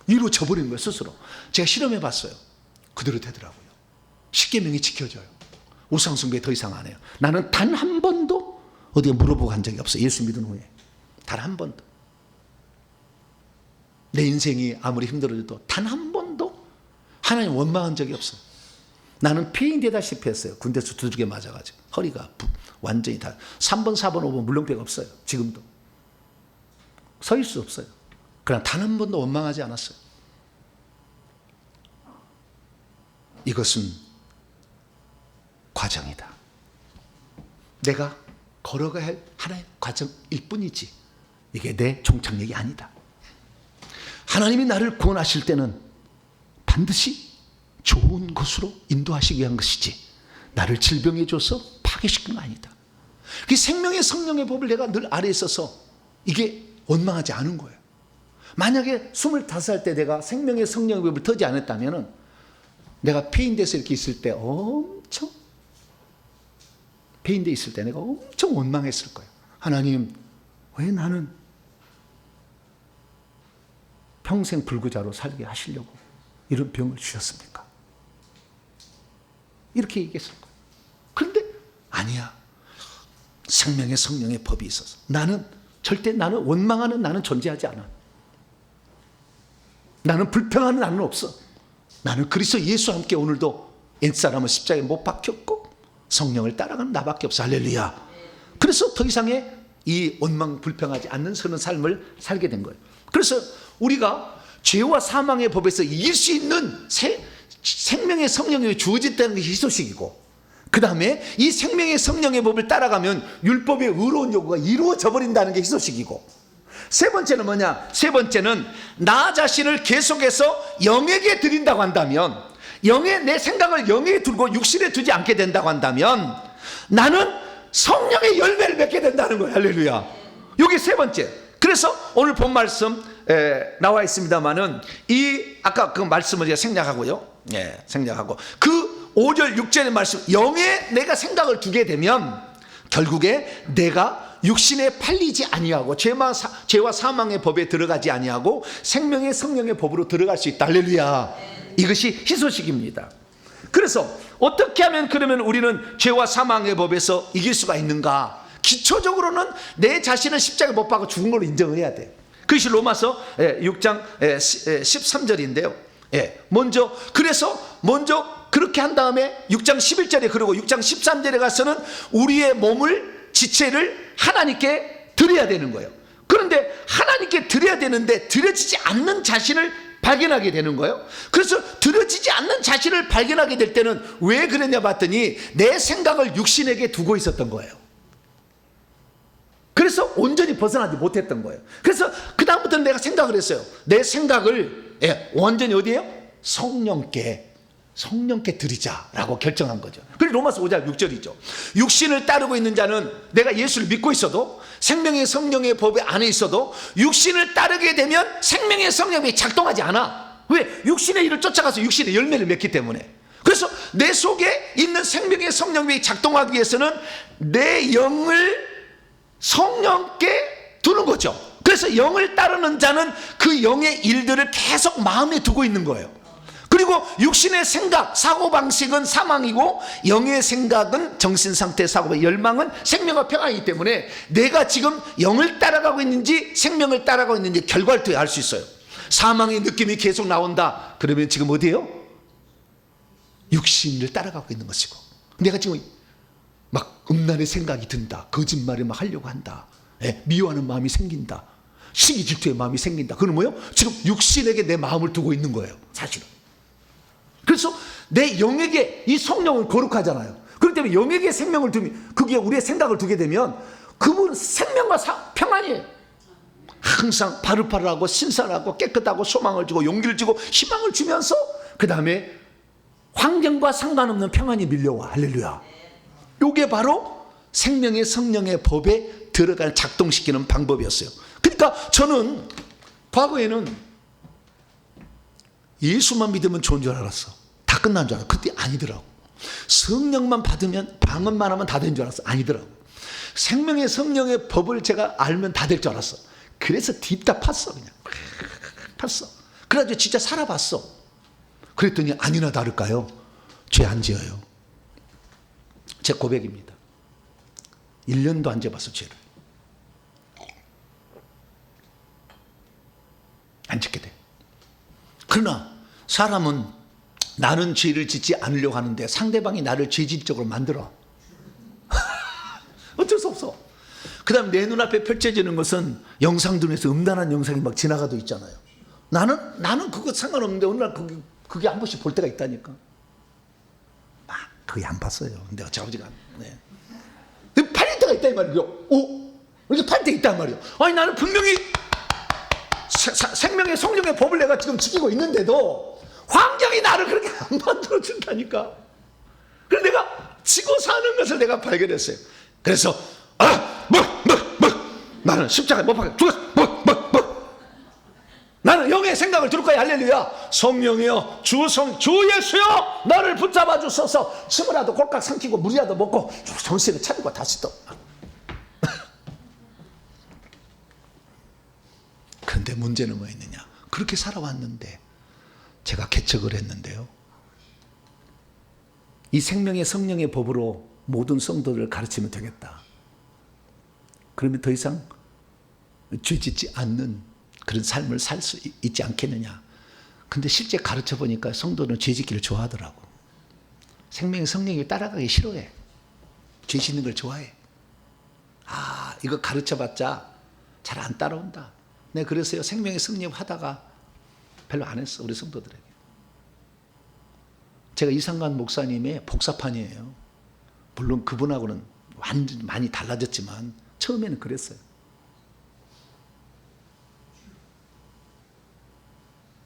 이루어져 버리는 거예요. 스스로. 제가 실험해 봤어요. 그대로 되더라고요. 십계명이 지켜져요. 우상숭배 더 이상 안 해요. 나는 단 한 번도 어디에 물어보고 한 적이 없어요. 예수 믿은 후에 단 한 번도. 내 인생이 아무리 힘들어져도 단 한 번도 하나님 원망한 적이 없어요. 나는 폐인되다시피 했어요. 군대에서 두들겨 맞아가지고 허리가 완전히 다 3번 4번 5번 물렁뼈가 없어요. 지금도 서 있을 수 없어요. 그러나 단 한 번도 원망하지 않았어요. 이것은 과정이다. 내가 걸어가야 할 하나의 과정일 뿐이지 이게 내 종착역이 아니다. 하나님이 나를 구원하실 때는 반드시 좋은 것으로 인도하시기 위한 것이지 나를 질병에 줘서 파괴시키는 거 아니다. 그 생명의 성령의 법을 내가 늘 아래에 있어서 이게 원망하지 않은 거예요. 만약에 25살 때 내가 생명의 성령의 법을 터지 않았다면 내가 폐인돼서 이렇게 있을 때 엄청 폐인돼 있을 때 내가 엄청 원망했을 거예요. 하나님 왜 나는 평생 불구자로 살게 하시려고 이런 병을 주셨습니까? 이렇게 얘기했을 거예요. 그런데 아니야. 생명의 성령의 법이 있어서 절대 나는 원망하는 나는 존재하지 않아. 나는 불평하는 나는 없어. 나는 그리스도 예수와 함께 오늘도 옛사람은 십자가에 못 박혔고 성령을 따라가는 나밖에 없어. 할렐루야. 그래서 더 이상의 이 원망 불평하지 않는 서는 삶을 살게 된 거예요. 그래서 우리가 죄와 사망의 법에서 이길 수 있는 생명의 성령이 주어졌다는 것이 희소식이고, 그 다음에 이 생명의 성령의 법을 따라가면 율법의 의로운 요구가 이루어져 버린다는 게 희소식이고, 세 번째는 뭐냐? 세 번째는 나 자신을 계속해서 영에게 드린다고 한다면, 내 생각을 영에 두고 육신에 두지 않게 된다고 한다면 나는 성령의 열매를 맺게 된다는 거예요. 할렐루야. 여기 세 번째. 그래서 오늘 본 말씀 나와 있습니다만은 이 아까 그 말씀을 제가 생략하고요. 생략하고 그 5절 6절의 말씀, 영에 내가 생각을 두게 되면 결국에 내가 육신에 팔리지 아니하고 죄와 사망의 법에 들어가지 아니하고 생명의 성령의 법으로 들어갈 수 있다. 할렐루야. 이것이 희소식입니다. 그래서 어떻게 하면 그러면 우리는 죄와 사망의 법에서 이길 수가 있는가? 기초적으로는 내 자신을 십자가에 못 박아 죽은 걸로 인정을 해야 돼. 그것이 로마서 6장 13절인데요. 먼저 그렇게 한 다음에 6장 11절에 그리고 6장 13절에 가서는 우리의 몸을 지체를 하나님께 드려야 되는 거예요. 그런데 하나님께 드려야 되는데 드려지지 않는 자신을 발견하게 되는 거예요. 그래서 드려지지 않는 자신을 발견하게 될 때는 왜 그랬냐 봤더니 내 생각을 육신에게 두고 있었던 거예요. 그래서 온전히 벗어나지 못했던 거예요. 그래서 그 다음부터는 내가 생각을 했어요. 내 생각을 완전히 어디에요? 성령께 드리자라고 결정한 거죠. 그리고 로마서 5장 6절이죠. 육신을 따르고 있는 자는 내가 예수를 믿고 있어도 생명의 성령의 법에 안에 있어도 육신을 따르게 되면 생명의 성령이 작동하지 않아. 왜? 육신의 일을 쫓아가서 육신의 열매를 맺기 때문에. 그래서 내 속에 있는 생명의 성령이 작동하기 위해서는 내 영을 성령께 두는 거죠. 그래서 영을 따르는 자는 그 영의 일들을 계속 마음에 두고 있는 거예요. 그리고 육신의 생각, 사고방식은 사망이고 영의 생각은 정신상태 사고, 열망은 생명과 평안이기 때문에 내가 지금 영을 따라가고 있는지 생명을 따라가고 있는지 결과를 통해 알 수 있어요. 사망의 느낌이 계속 나온다. 그러면 지금 어디예요? 육신을 따라가고 있는 것이고, 내가 지금 막 음란의 생각이 든다. 거짓말을 막 하려고 한다. 미워하는 마음이 생긴다. 시기 질투의 마음이 생긴다. 그건 뭐예요? 지금 육신에게 내 마음을 두고 있는 거예요. 사실은. 그래서 내 영에게 이 성령을 거룩하잖아요. 그렇기 때문에 영에게 생명을 두면, 그게 우리의 생각을 두게 되면 그분 생명과 평안이에요. 항상 바르바르하고 신선하고 깨끗하고 소망을 주고 용기를 주고 희망을 주면서 그 다음에 환경과 상관없는 평안이 밀려와. 할렐루야. 이게 바로 생명의 성령의 법에 들어갈 작동시키는 방법이었어요. 그러니까 저는 과거에는 예수만 믿으면 좋은 줄 알았어. 다 끝난 줄 알았어. 그때 아니더라고. 성령만 받으면 방언만 하면 다 된 줄 알았어. 아니더라고. 생명의 성령의 법을 제가 알면 다 될 줄 알았어. 그래서 딥다 팠어. 그냥 팠어. 그래가지고 진짜 살아봤어. 그랬더니 아니나 다를까요? 죄 안 지어요. 제 고백입니다. 1년도 안 지어봤어. 죄를 안 짓게 돼. 그러나 사람은 나는 죄를 짓지 않으려고 하는데 상대방이 나를 죄짓적으로 만들어. 어쩔 수 없어. 그 다음 내 눈앞에 펼쳐지는 것은 영상등에서 음란한 영상이 막 지나가도 있잖아요. 나는 그거 상관없는데 어느 날 그게 한 번씩 볼 때가 있다니까. 거의 안 봤어요. 내가 자우지가 네. 팔릴 때가 있다 이 말이요. 이렇게 팔릴 때 있단 말이요. 아니 나는 분명히 생명의 성령의 법을 내가 지금 지키고 있는데도 환경이 나를 그렇게 안 만들어준다니까. 그래서 내가 지고 사는 것을 내가 발견했어요. 그래서 나는 십자가에 못 박혀 죽었어. 나는 영의 생각을 들을 거야. 할렐루야. 성령이여 주 예수여 나를 붙잡아 주소서. 침이라도 골깍 삼키고 물이라도 먹고 정신을 차리고 다시 또. 그런데 문제는 뭐 있느냐. 그렇게 살아왔는데 제가 개척을 했는데요. 이 생명의 성령의 법으로 모든 성도들을 가르치면 되겠다. 그러면 더 이상 죄짓지 않는 그런 삶을 살 수 있지 않겠느냐. 근데 실제 가르쳐 보니까 성도는 죄짓기를 좋아하더라고. 생명의 성령을 따라가기 싫어해. 죄 짓는 걸 좋아해. 이거 가르쳐 봤자 잘 안 따라온다. 네, 그래서요 생명의 성령 하다가 별로 안 했어. 우리 성도들에게. 제가 이상관 목사님의 복사판이에요. 물론 그분하고는 완전히 많이 달라졌지만 처음에는 그랬어요.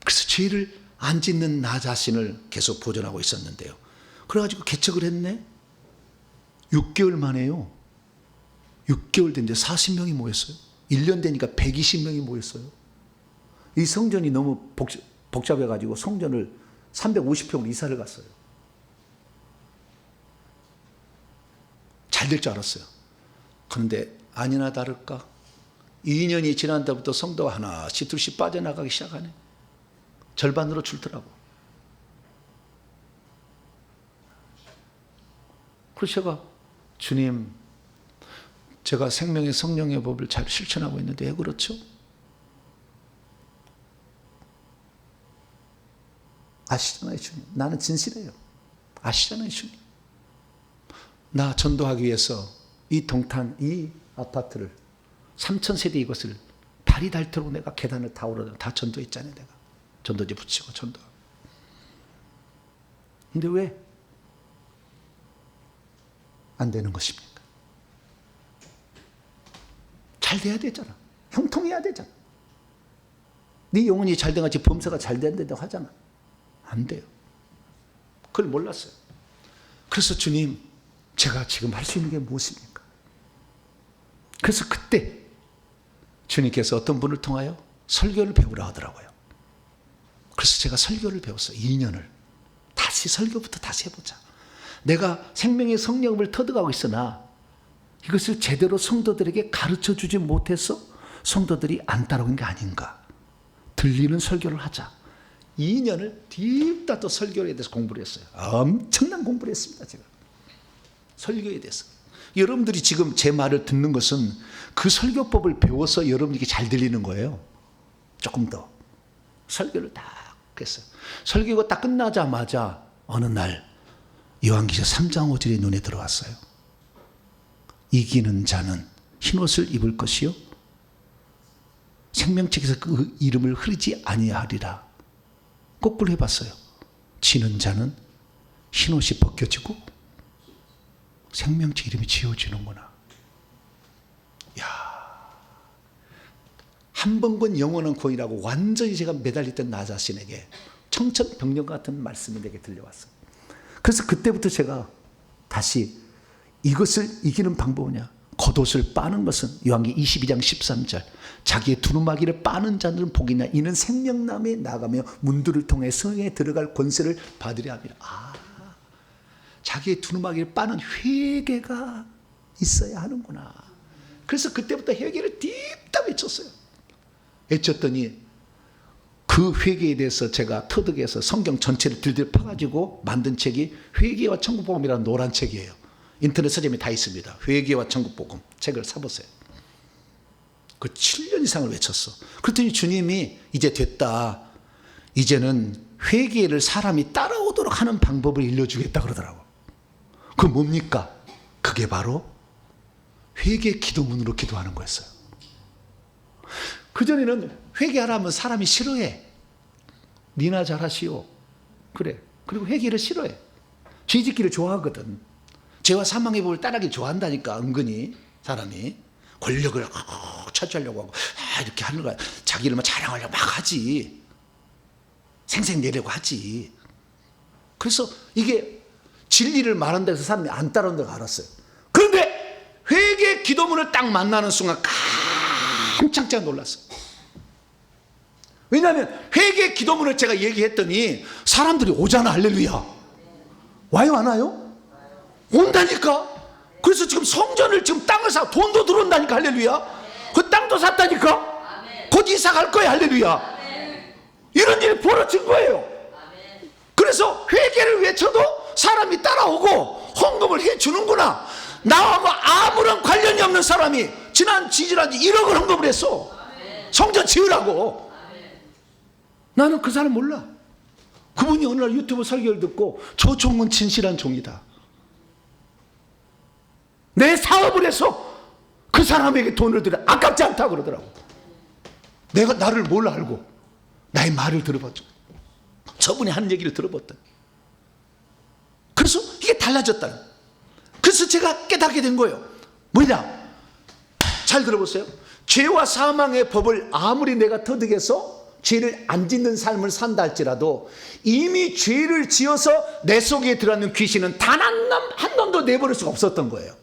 그래서 죄를 안 짓는 나 자신을 계속 보존하고 있었는데요. 그래가지고 개척을 했네. 6개월 만에요. 6개월 됐는데 40명이 모였어요. 1년 되니까 120명이 모였어요. 이 성전이 너무 복잡해가지고 성전을 350평으로 이사를 갔어요. 잘 될 줄 알았어요. 그런데 아니나 다를까 2년이 지난 때부터 성도가 하나씩 둘씩 빠져나가기 시작하네. 절반으로 줄더라고. 그래서 제가 주님, 제가 생명의 성령의 법을 잘 실천하고 있는데 왜 그렇죠? 아시잖아요, 주님. 나는 진실해요. 아시잖아요, 주님. 나 전도하기 위해서 이 동탄, 이 아파트를 3,000세대 이것을 발이 닳도록 내가 계단을 다 오르다 다 전도했잖아요, 내가. 전도지 붙이고 전도. 근데 왜 안 되는 것입니까? 잘 돼야 되잖아. 형통해야 되잖아. 네 영혼이 잘된 같이 범사가 잘 된다고 하잖아. 안 돼요. 그걸 몰랐어요. 그래서 주님, 제가 지금 할 수 있는 게 무엇입니까? 그래서 그때 주님께서 어떤 분을 통하여 설교를 배우라 하더라고요. 그래서 제가 설교를 배웠어요. 2년을. 다시 설교부터 다시 해보자. 내가 생명의 성령을 터득하고 있으나 이것을 제대로 성도들에게 가르쳐 주지 못해서 성도들이 안 따라오는 게 아닌가. 들리는 설교를 하자. 2년을 뒤따 또 설교에 대해서 공부를 했어요. 엄청난 공부를 했습니다, 제가. 설교에 대해서. 여러분들이 지금 제 말을 듣는 것은 그 설교법을 배워서 여러분에게 잘 들리는 거예요. 조금 더. 설교를 딱 했어요. 설교가 딱 끝나자마자 어느 날 요한계시록 3장 5절이 눈에 들어왔어요. 이기는 자는 흰옷을 입을 것이요 생명책에서 그 이름을 흐리지 아니하리라. 거꾸로 해봤어요. 지는 자는 흰옷이 벗겨지고 생명책 이름이 지워지는구나. 야, 한 번 본 영원한 구원이라고 완전히 제가 매달렸던 나 자신에게 청천벽력 같은 말씀이 내게 들려왔어요. 그래서 그때부터 제가 다시 이것을 이기는 방법이냐. 겉옷을 빠는 것은 요한기 22장 13절 자기의 두루마기를 빠는 자들은 복이 있나 이는 생명나무에 나가며 문들을 통해 성에 들어갈 권세를 받으려 합니다. 자기의 두루마기를 빠는 회개가 있어야 하는구나. 그래서 그때부터 회개를 딥다 외쳤어요. 외쳤더니 그 회개에 대해서 제가 터득해서 성경 전체를 들들 파가지고 만든 책이 회개와 천국복음이라는 노란 책이에요. 인터넷 서점에 다 있습니다. 회개와 천국복음 책을 사보세요. 그 7년 이상을 외쳤어. 그랬더니 주님이 이제 됐다. 이제는 회개를 사람이 따라오도록 하는 방법을 일러주겠다 그러더라고. 그 뭡니까? 그게 바로 회개 기도문으로 기도하는 거였어요. 그전에는 회개하라면 사람이 싫어해. 니나 잘하시오. 그래. 그리고 회개를 싫어해. 죄 짓기를 좋아하거든. 죄와 사망의 법을 따르기 좋아한다니까. 은근히 사람이 권력을 차지하려고 하고 이렇게 하는 거야. 자기를 자랑하려고 막 하지. 생색내려고 하지. 그래서 이게 진리를 말한다 해서 사람이 안 따라온다고 알았어요. 그런데 회개 기도문을 딱 만나는 순간 깜짝짝 놀랐어요. 왜냐하면 회개 기도문을 제가 얘기했더니 사람들이 오잖아. 할렐루야. 와요 안 와요? 온다니까. 그래서 지금 성전을 지금 땅을 사 돈도 들어온다니까. 할렐루야. 그 땅도 샀다니까. 곧 이사 갈 거야. 할렐루야. 이런 일이 벌어진 거예요. 그래서 회개를 외쳐도 사람이 따라오고 헌금을 해주는구나. 나하고 아무런 관련이 없는 사람이 지난 1억을 헌금을 했어. 성전 지으라고. 나는 그 사람 몰라. 그분이 어느 날 유튜브 설교를 듣고 저 종은 진실한 종이다. 내 사업을 해서 그 사람에게 돈을 들여 아깝지 않다고 그러더라고. 내가 나를 뭘 알고 나의 말을 들어봤죠. 저분이 하는 얘기를 들어봤다. 그래서 이게 달라졌다. 그래서 제가 깨닫게 된 거예요. 뭐냐? 잘 들어보세요. 죄와 사망의 법을 아무리 내가 터득해서 죄를 안 짓는 삶을 산다 할지라도 이미 죄를 지어서 내 속에 들어있는 귀신은 단 한 놈도 내버릴 수가 없었던 거예요.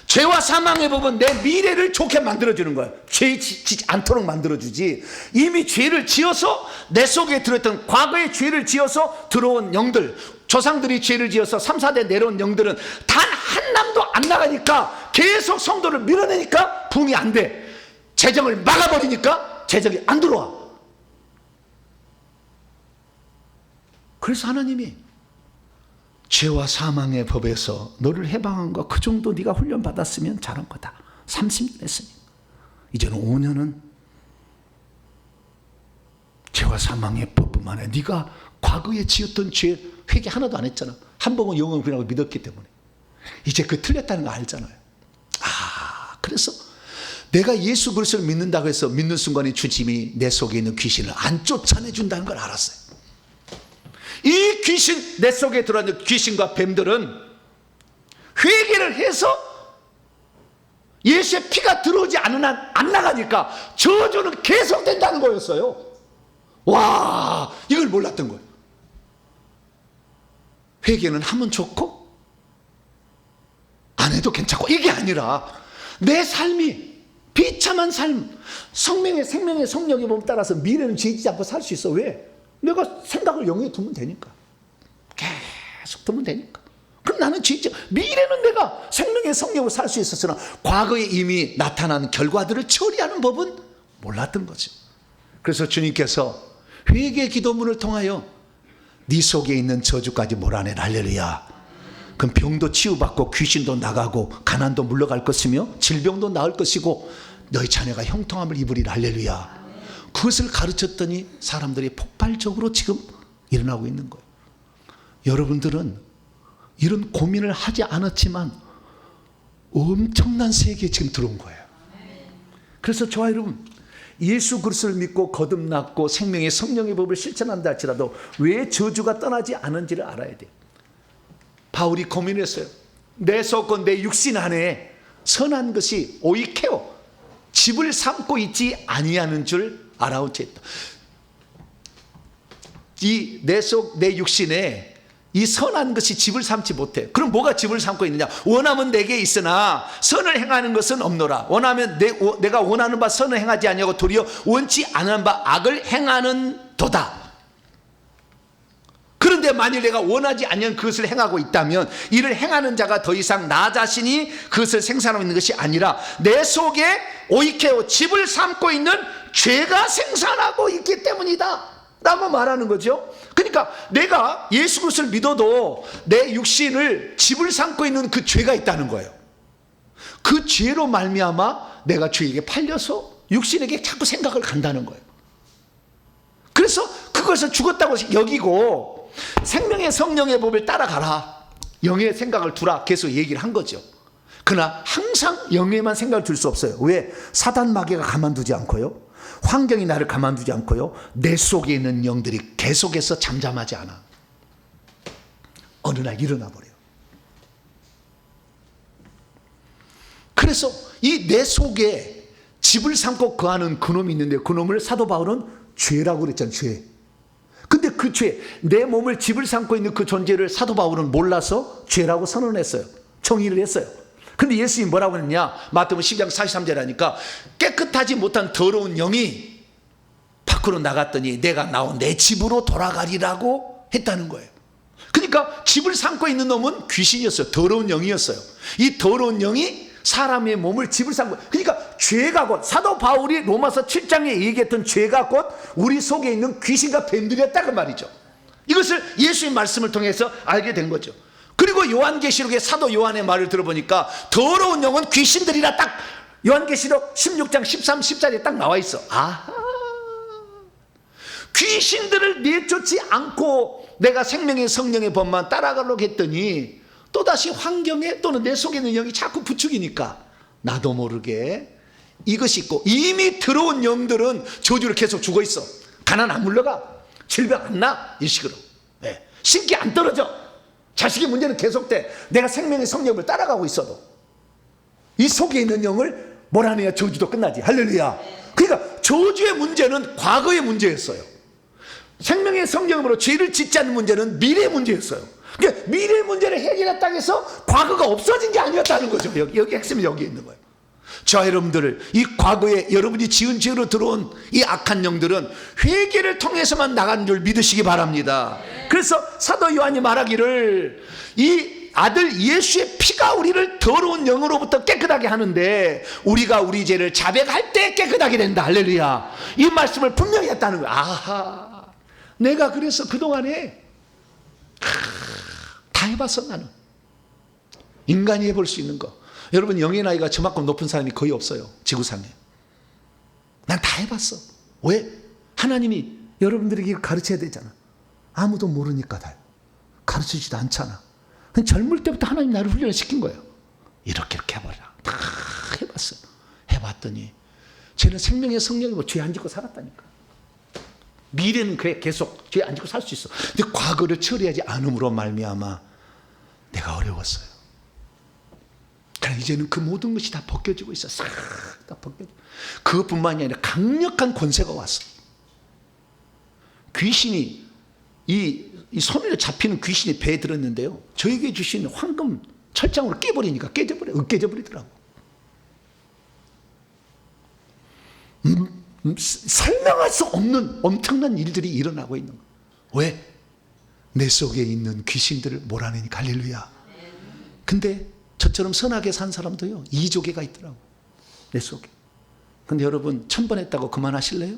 죄와 사망의 법은 내 미래를 좋게 만들어주는 거예요. 죄 짓지 않도록 만들어주지, 이미 죄를 지어서 내 속에 들어있던 과거의 죄를 지어서 들어온 영들, 조상들이 죄를 지어서 3, 4대 내려온 영들은 단 한 놈도 안 나가니까 계속 성도를 밀어내니까 부흥이 안 돼. 재정을 막아버리니까 재정이 안 들어와. 그래서 하나님이 죄와 사망의 법에서 너를 해방한 거 그 정도 네가 훈련 받았으면 잘한 거다. 30년 했으니까 이제는 5년은 죄와 사망의 법뿐만 아니라 네가 과거에 지었던 죄 회개 하나도 안 했잖아. 한 번은 영원 구원하고 믿었기 때문에 이제 그 틀렸다는 거 알잖아요. 그래서 내가 예수 그리스도를 믿는다고 해서 믿는 순간에 주님이 내 속에 있는 귀신을 안 쫓아내준다는 걸 알았어요. 이 귀신, 내 속에 들어있는 귀신과 뱀들은 회개를 해서 예수의 피가 들어오지 않는 한 안 나가니까 저주는 계속된다는 거였어요. 와, 이걸 몰랐던 거예요. 회개는 하면 좋고 안 해도 괜찮고 이게 아니라 내 삶이 비참한 삶, 생명의 성령의 몸 따라서 미래는 죄지지 않고 살 수 있어. 왜? 내가 생각을 영에 두면 되니까. 계속 두면 되니까. 그럼 나는 죄지, 미래는 내가 생명의 성령으로 살 수 있었으나 과거에 이미 나타난 결과들을 처리하는 법은 몰랐던 거죠. 그래서 주님께서 회개 기도문을 통하여 네 속에 있는 저주까지 몰아내라. 할렐루야. 그럼 병도 치유받고 귀신도 나가고 가난도 물러갈 것이며 질병도 나을 것이고 너희 자녀가 형통함을 입으리라. 할렐루야. 그것을 가르쳤더니 사람들이 폭발적으로 지금 일어나고 있는 거예요. 여러분들은 이런 고민을 하지 않았지만 엄청난 세계에 지금 들어온 거예요. 그래서 저와 여러분, 예수 그리스도를 믿고 거듭났고 생명의 성령의 법을 실천한다 할지라도 왜 저주가 떠나지 않은지를 알아야 돼요. 바울이 고민했어요. 내 속과 내 육신 안에 선한 것이 오이케오 집을 삼고 있지 아니하는 줄 알아오겠다. 이 내 속 내 육신에 이 선한 것이 집을 삼지 못해. 그럼 뭐가 집을 삼고 있느냐? 원하면 내게 있으나 선을 행하는 것은 없노라. 원하면 내가 원하는 바 선을 행하지 아니하고 도리어 원치 않은 바 악을 행하는 도다. 그런데 만일 내가 원하지 않는 그것을 행하고 있다면 이를 행하는 자가 더 이상 나 자신이 그것을 생산하고 있는 것이 아니라 내 속에 오이케오 집을 삼고 있는 죄가 생산하고 있기 때문이다 라고 말하는 거죠. 그러니까 내가 예수 그리스도를 믿어도 내 육신을 집을 삼고 있는 그 죄가 있다는 거예요. 그 죄로 말미암아 내가 죄에게 팔려서 육신에게 자꾸 생각을 간다는 거예요. 그래서 그것을 죽었다고 여기고 생명의 성령의 법을 따라가라, 영의 생각을 두라 계속 얘기를 한 거죠. 그러나 항상 영에만 생각을 둘 수 없어요. 왜? 사단 마귀가 가만두지 않고요, 환경이 나를 가만두지 않고요, 내 속에 있는 영들이 계속해서 잠잠하지 않아. 어느 날 일어나 버려요. 그래서 이 내 속에 집을 삼고 거하는 그놈이 있는데 그 놈을 사도 바울은 죄라고 그랬잖아요. 죄. 근데 그 죄, 내 몸을 집을 삼고 있는 그 존재를 사도 바울은 몰라서 죄라고 선언했어요. 정의를 했어요. 근데 예수님이 뭐라고 했냐? 마태복음 10장 43절에 하니까 깨끗하지 못한 더러운 영이 밖으로 나갔더니 내가 나온 내 집으로 돌아가리라고 했다는 거예요. 그러니까 집을 삼고 있는 놈은 귀신이었어요. 더러운 영이었어요. 이 더러운 영이 사람의 몸을 집을 삼고, 그러니까 죄가 곧, 사도 바울이 로마서 7장에 얘기했던 죄가 곧 우리 속에 있는 귀신과 뱀들이었다 그 말이죠. 이것을 예수의 말씀을 통해서 알게 된 거죠. 그리고 요한계시록의 사도 요한의 말을 들어보니까 더러운 영은 귀신들이라 딱 요한계시록 16장 13, 14절에 딱 나와 있어. 아하, 귀신들을 내쫓지 않고 내가 생명의 성령의 법만 따라가려고 했더니 또다시 환경에 또는 내 속에 있는 영이 자꾸 부추기니까 나도 모르게 이것이 있고, 이미 들어온 영들은 저주를 계속 주고 있어. 가난 안 물러가, 질병 안 나, 이 식으로. 네. 신기 안 떨어져. 자식의 문제는 계속돼. 내가 생명의 성령을 따라가고 있어도 이 속에 있는 영을 몰아내야 저주도 끝나지. 할렐루야. 그러니까 저주의 문제는 과거의 문제였어요. 생명의 성령으로 죄를 짓지 않는 문제는 미래의 문제였어요. 그러니까 미래의 문제를 해결했다고 해서 과거가 없어진 게 아니었다는 거죠. 여기 핵심이 여기 있는 거예요. 저 여러분들, 이 과거에 여러분이 지은 죄로 들어온 이 악한 영들은 회개를 통해서만 나가는 줄 믿으시기 바랍니다. 그래서 사도 요한이 말하기를 이 아들 예수의 피가 우리를 더러운 영으로부터 깨끗하게 하는데 우리가 우리 죄를 자백할 때 깨끗하게 된다. 할렐루야. 이 말씀을 분명히 했다는 거예요. 아하, 내가 그래서 그동안에 다 해봤어. 나는 인간이 해볼 수 있는 거. 여러분, 영의 나이가 저만큼 높은 사람이 거의 없어요. 지구상에. 난 다 해봤어. 왜? 하나님이 여러분들에게 가르쳐야 되잖아. 아무도 모르니까 다 가르치지도 않잖아. 젊을 때부터 하나님 나를 훈련시킨 거예요. 이렇게 해봐라. 다 해봤어. 해봤더니 쟤는 생명의 성령이고 죄 안 짓고 살았다니까. 미래는 그래, 계속 죄 안 짓고 살 수 있어. 근데 과거를 처리하지 않음으로 말미암아 내가 어려웠어요. 그래, 이제는 그 모든 것이 다 벗겨지고 있어. 싹 다 벗겨지고. 그것뿐만이 아니라 강력한 권세가 왔어. 귀신이 이 손으로 잡히는 귀신이 배에 들었는데요, 저에게 주신 황금 철장으로 깨버리니까 으깨져버리더라고. 설명할 수 없는 엄청난 일들이 일어나고 있는 거예요. 왜? 내 속에 있는 귀신들을 몰아내니까. 할렐루야. 근데 저처럼 선하게 산 사람도요, 이조개가 있더라고, 내 속에. 근데 여러분, 1000번 했다고 그만하실래요?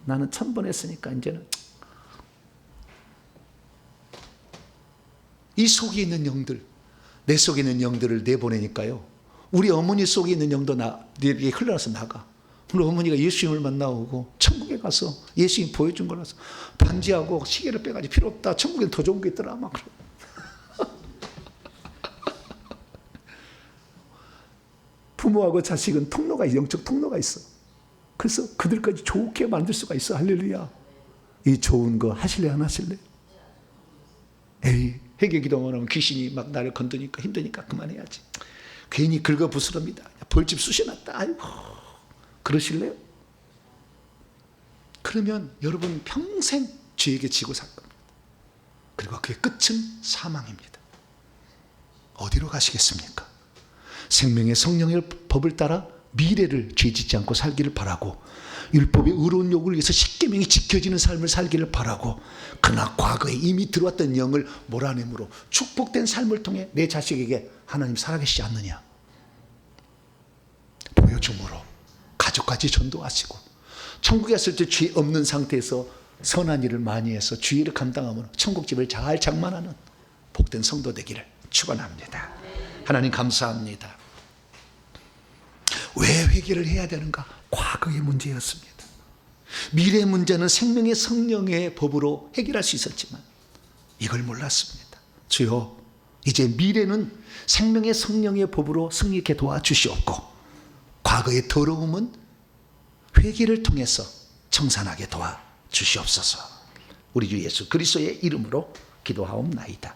나는 1000번 했으니까 이제는 이 속에 있는 영들, 내 속에 있는 영들을 내보내니까요, 우리 어머니 속에 있는 영도 내게 흘러나서 나가. 우리 어머니가 예수님을 만나고 천국에 가서 예수님이 보여준 거라서 반지하고 시계를 빼가지고 필요 없다, 천국엔 더 좋은 게 있더라 막 그래. 부모하고 자식은 통로가, 영적 통로가 있어. 그래서 그들까지 좋게 만들 수가 있어. 할렐루야. 이 좋은 거 하실래 안 하실래? 에이, 회개 기도만 하면 귀신이 막 나를 건드니까 힘드니까 그만해야지. 괜히 긁어부스럽니다. 벌집 쑤셔놨다. 아이고, 그러실래요? 그러면 여러분 평생 죄에게 지고 살 겁니다. 그리고 그의 끝은 사망입니다. 어디로 가시겠습니까? 생명의 성령의 법을 따라 미래를 죄짓지 않고 살기를 바라고, 율법의 의로운 욕을 위해서 십계명이 지켜지는 삶을 살기를 바라고, 그러나 과거에 이미 들어왔던 영을 몰아내므로 축복된 삶을 통해 내 자식에게 하나님 살아계시지 않느냐 보여줌으로 가족까지 전도하시고, 천국에 갔을 때 죄 없는 상태에서 선한 일을 많이 해서 주의를 감당하면 천국집을 잘 장만하는 복된 성도 되기를 축원합니다. 하나님 감사합니다. 왜 회개를 해야 되는가? 과거의 문제였습니다. 미래의 문제는 생명의 성령의 법으로 해결할 수 있었지만 이걸 몰랐습니다. 주여, 이제 미래는 생명의 성령의 법으로 승리케 도와주시옵고, 과거의 더러움은 회개를 통해서 청산하게 도와주시옵소서. 우리 주 예수 그리스도의 이름으로 기도하옵나이다.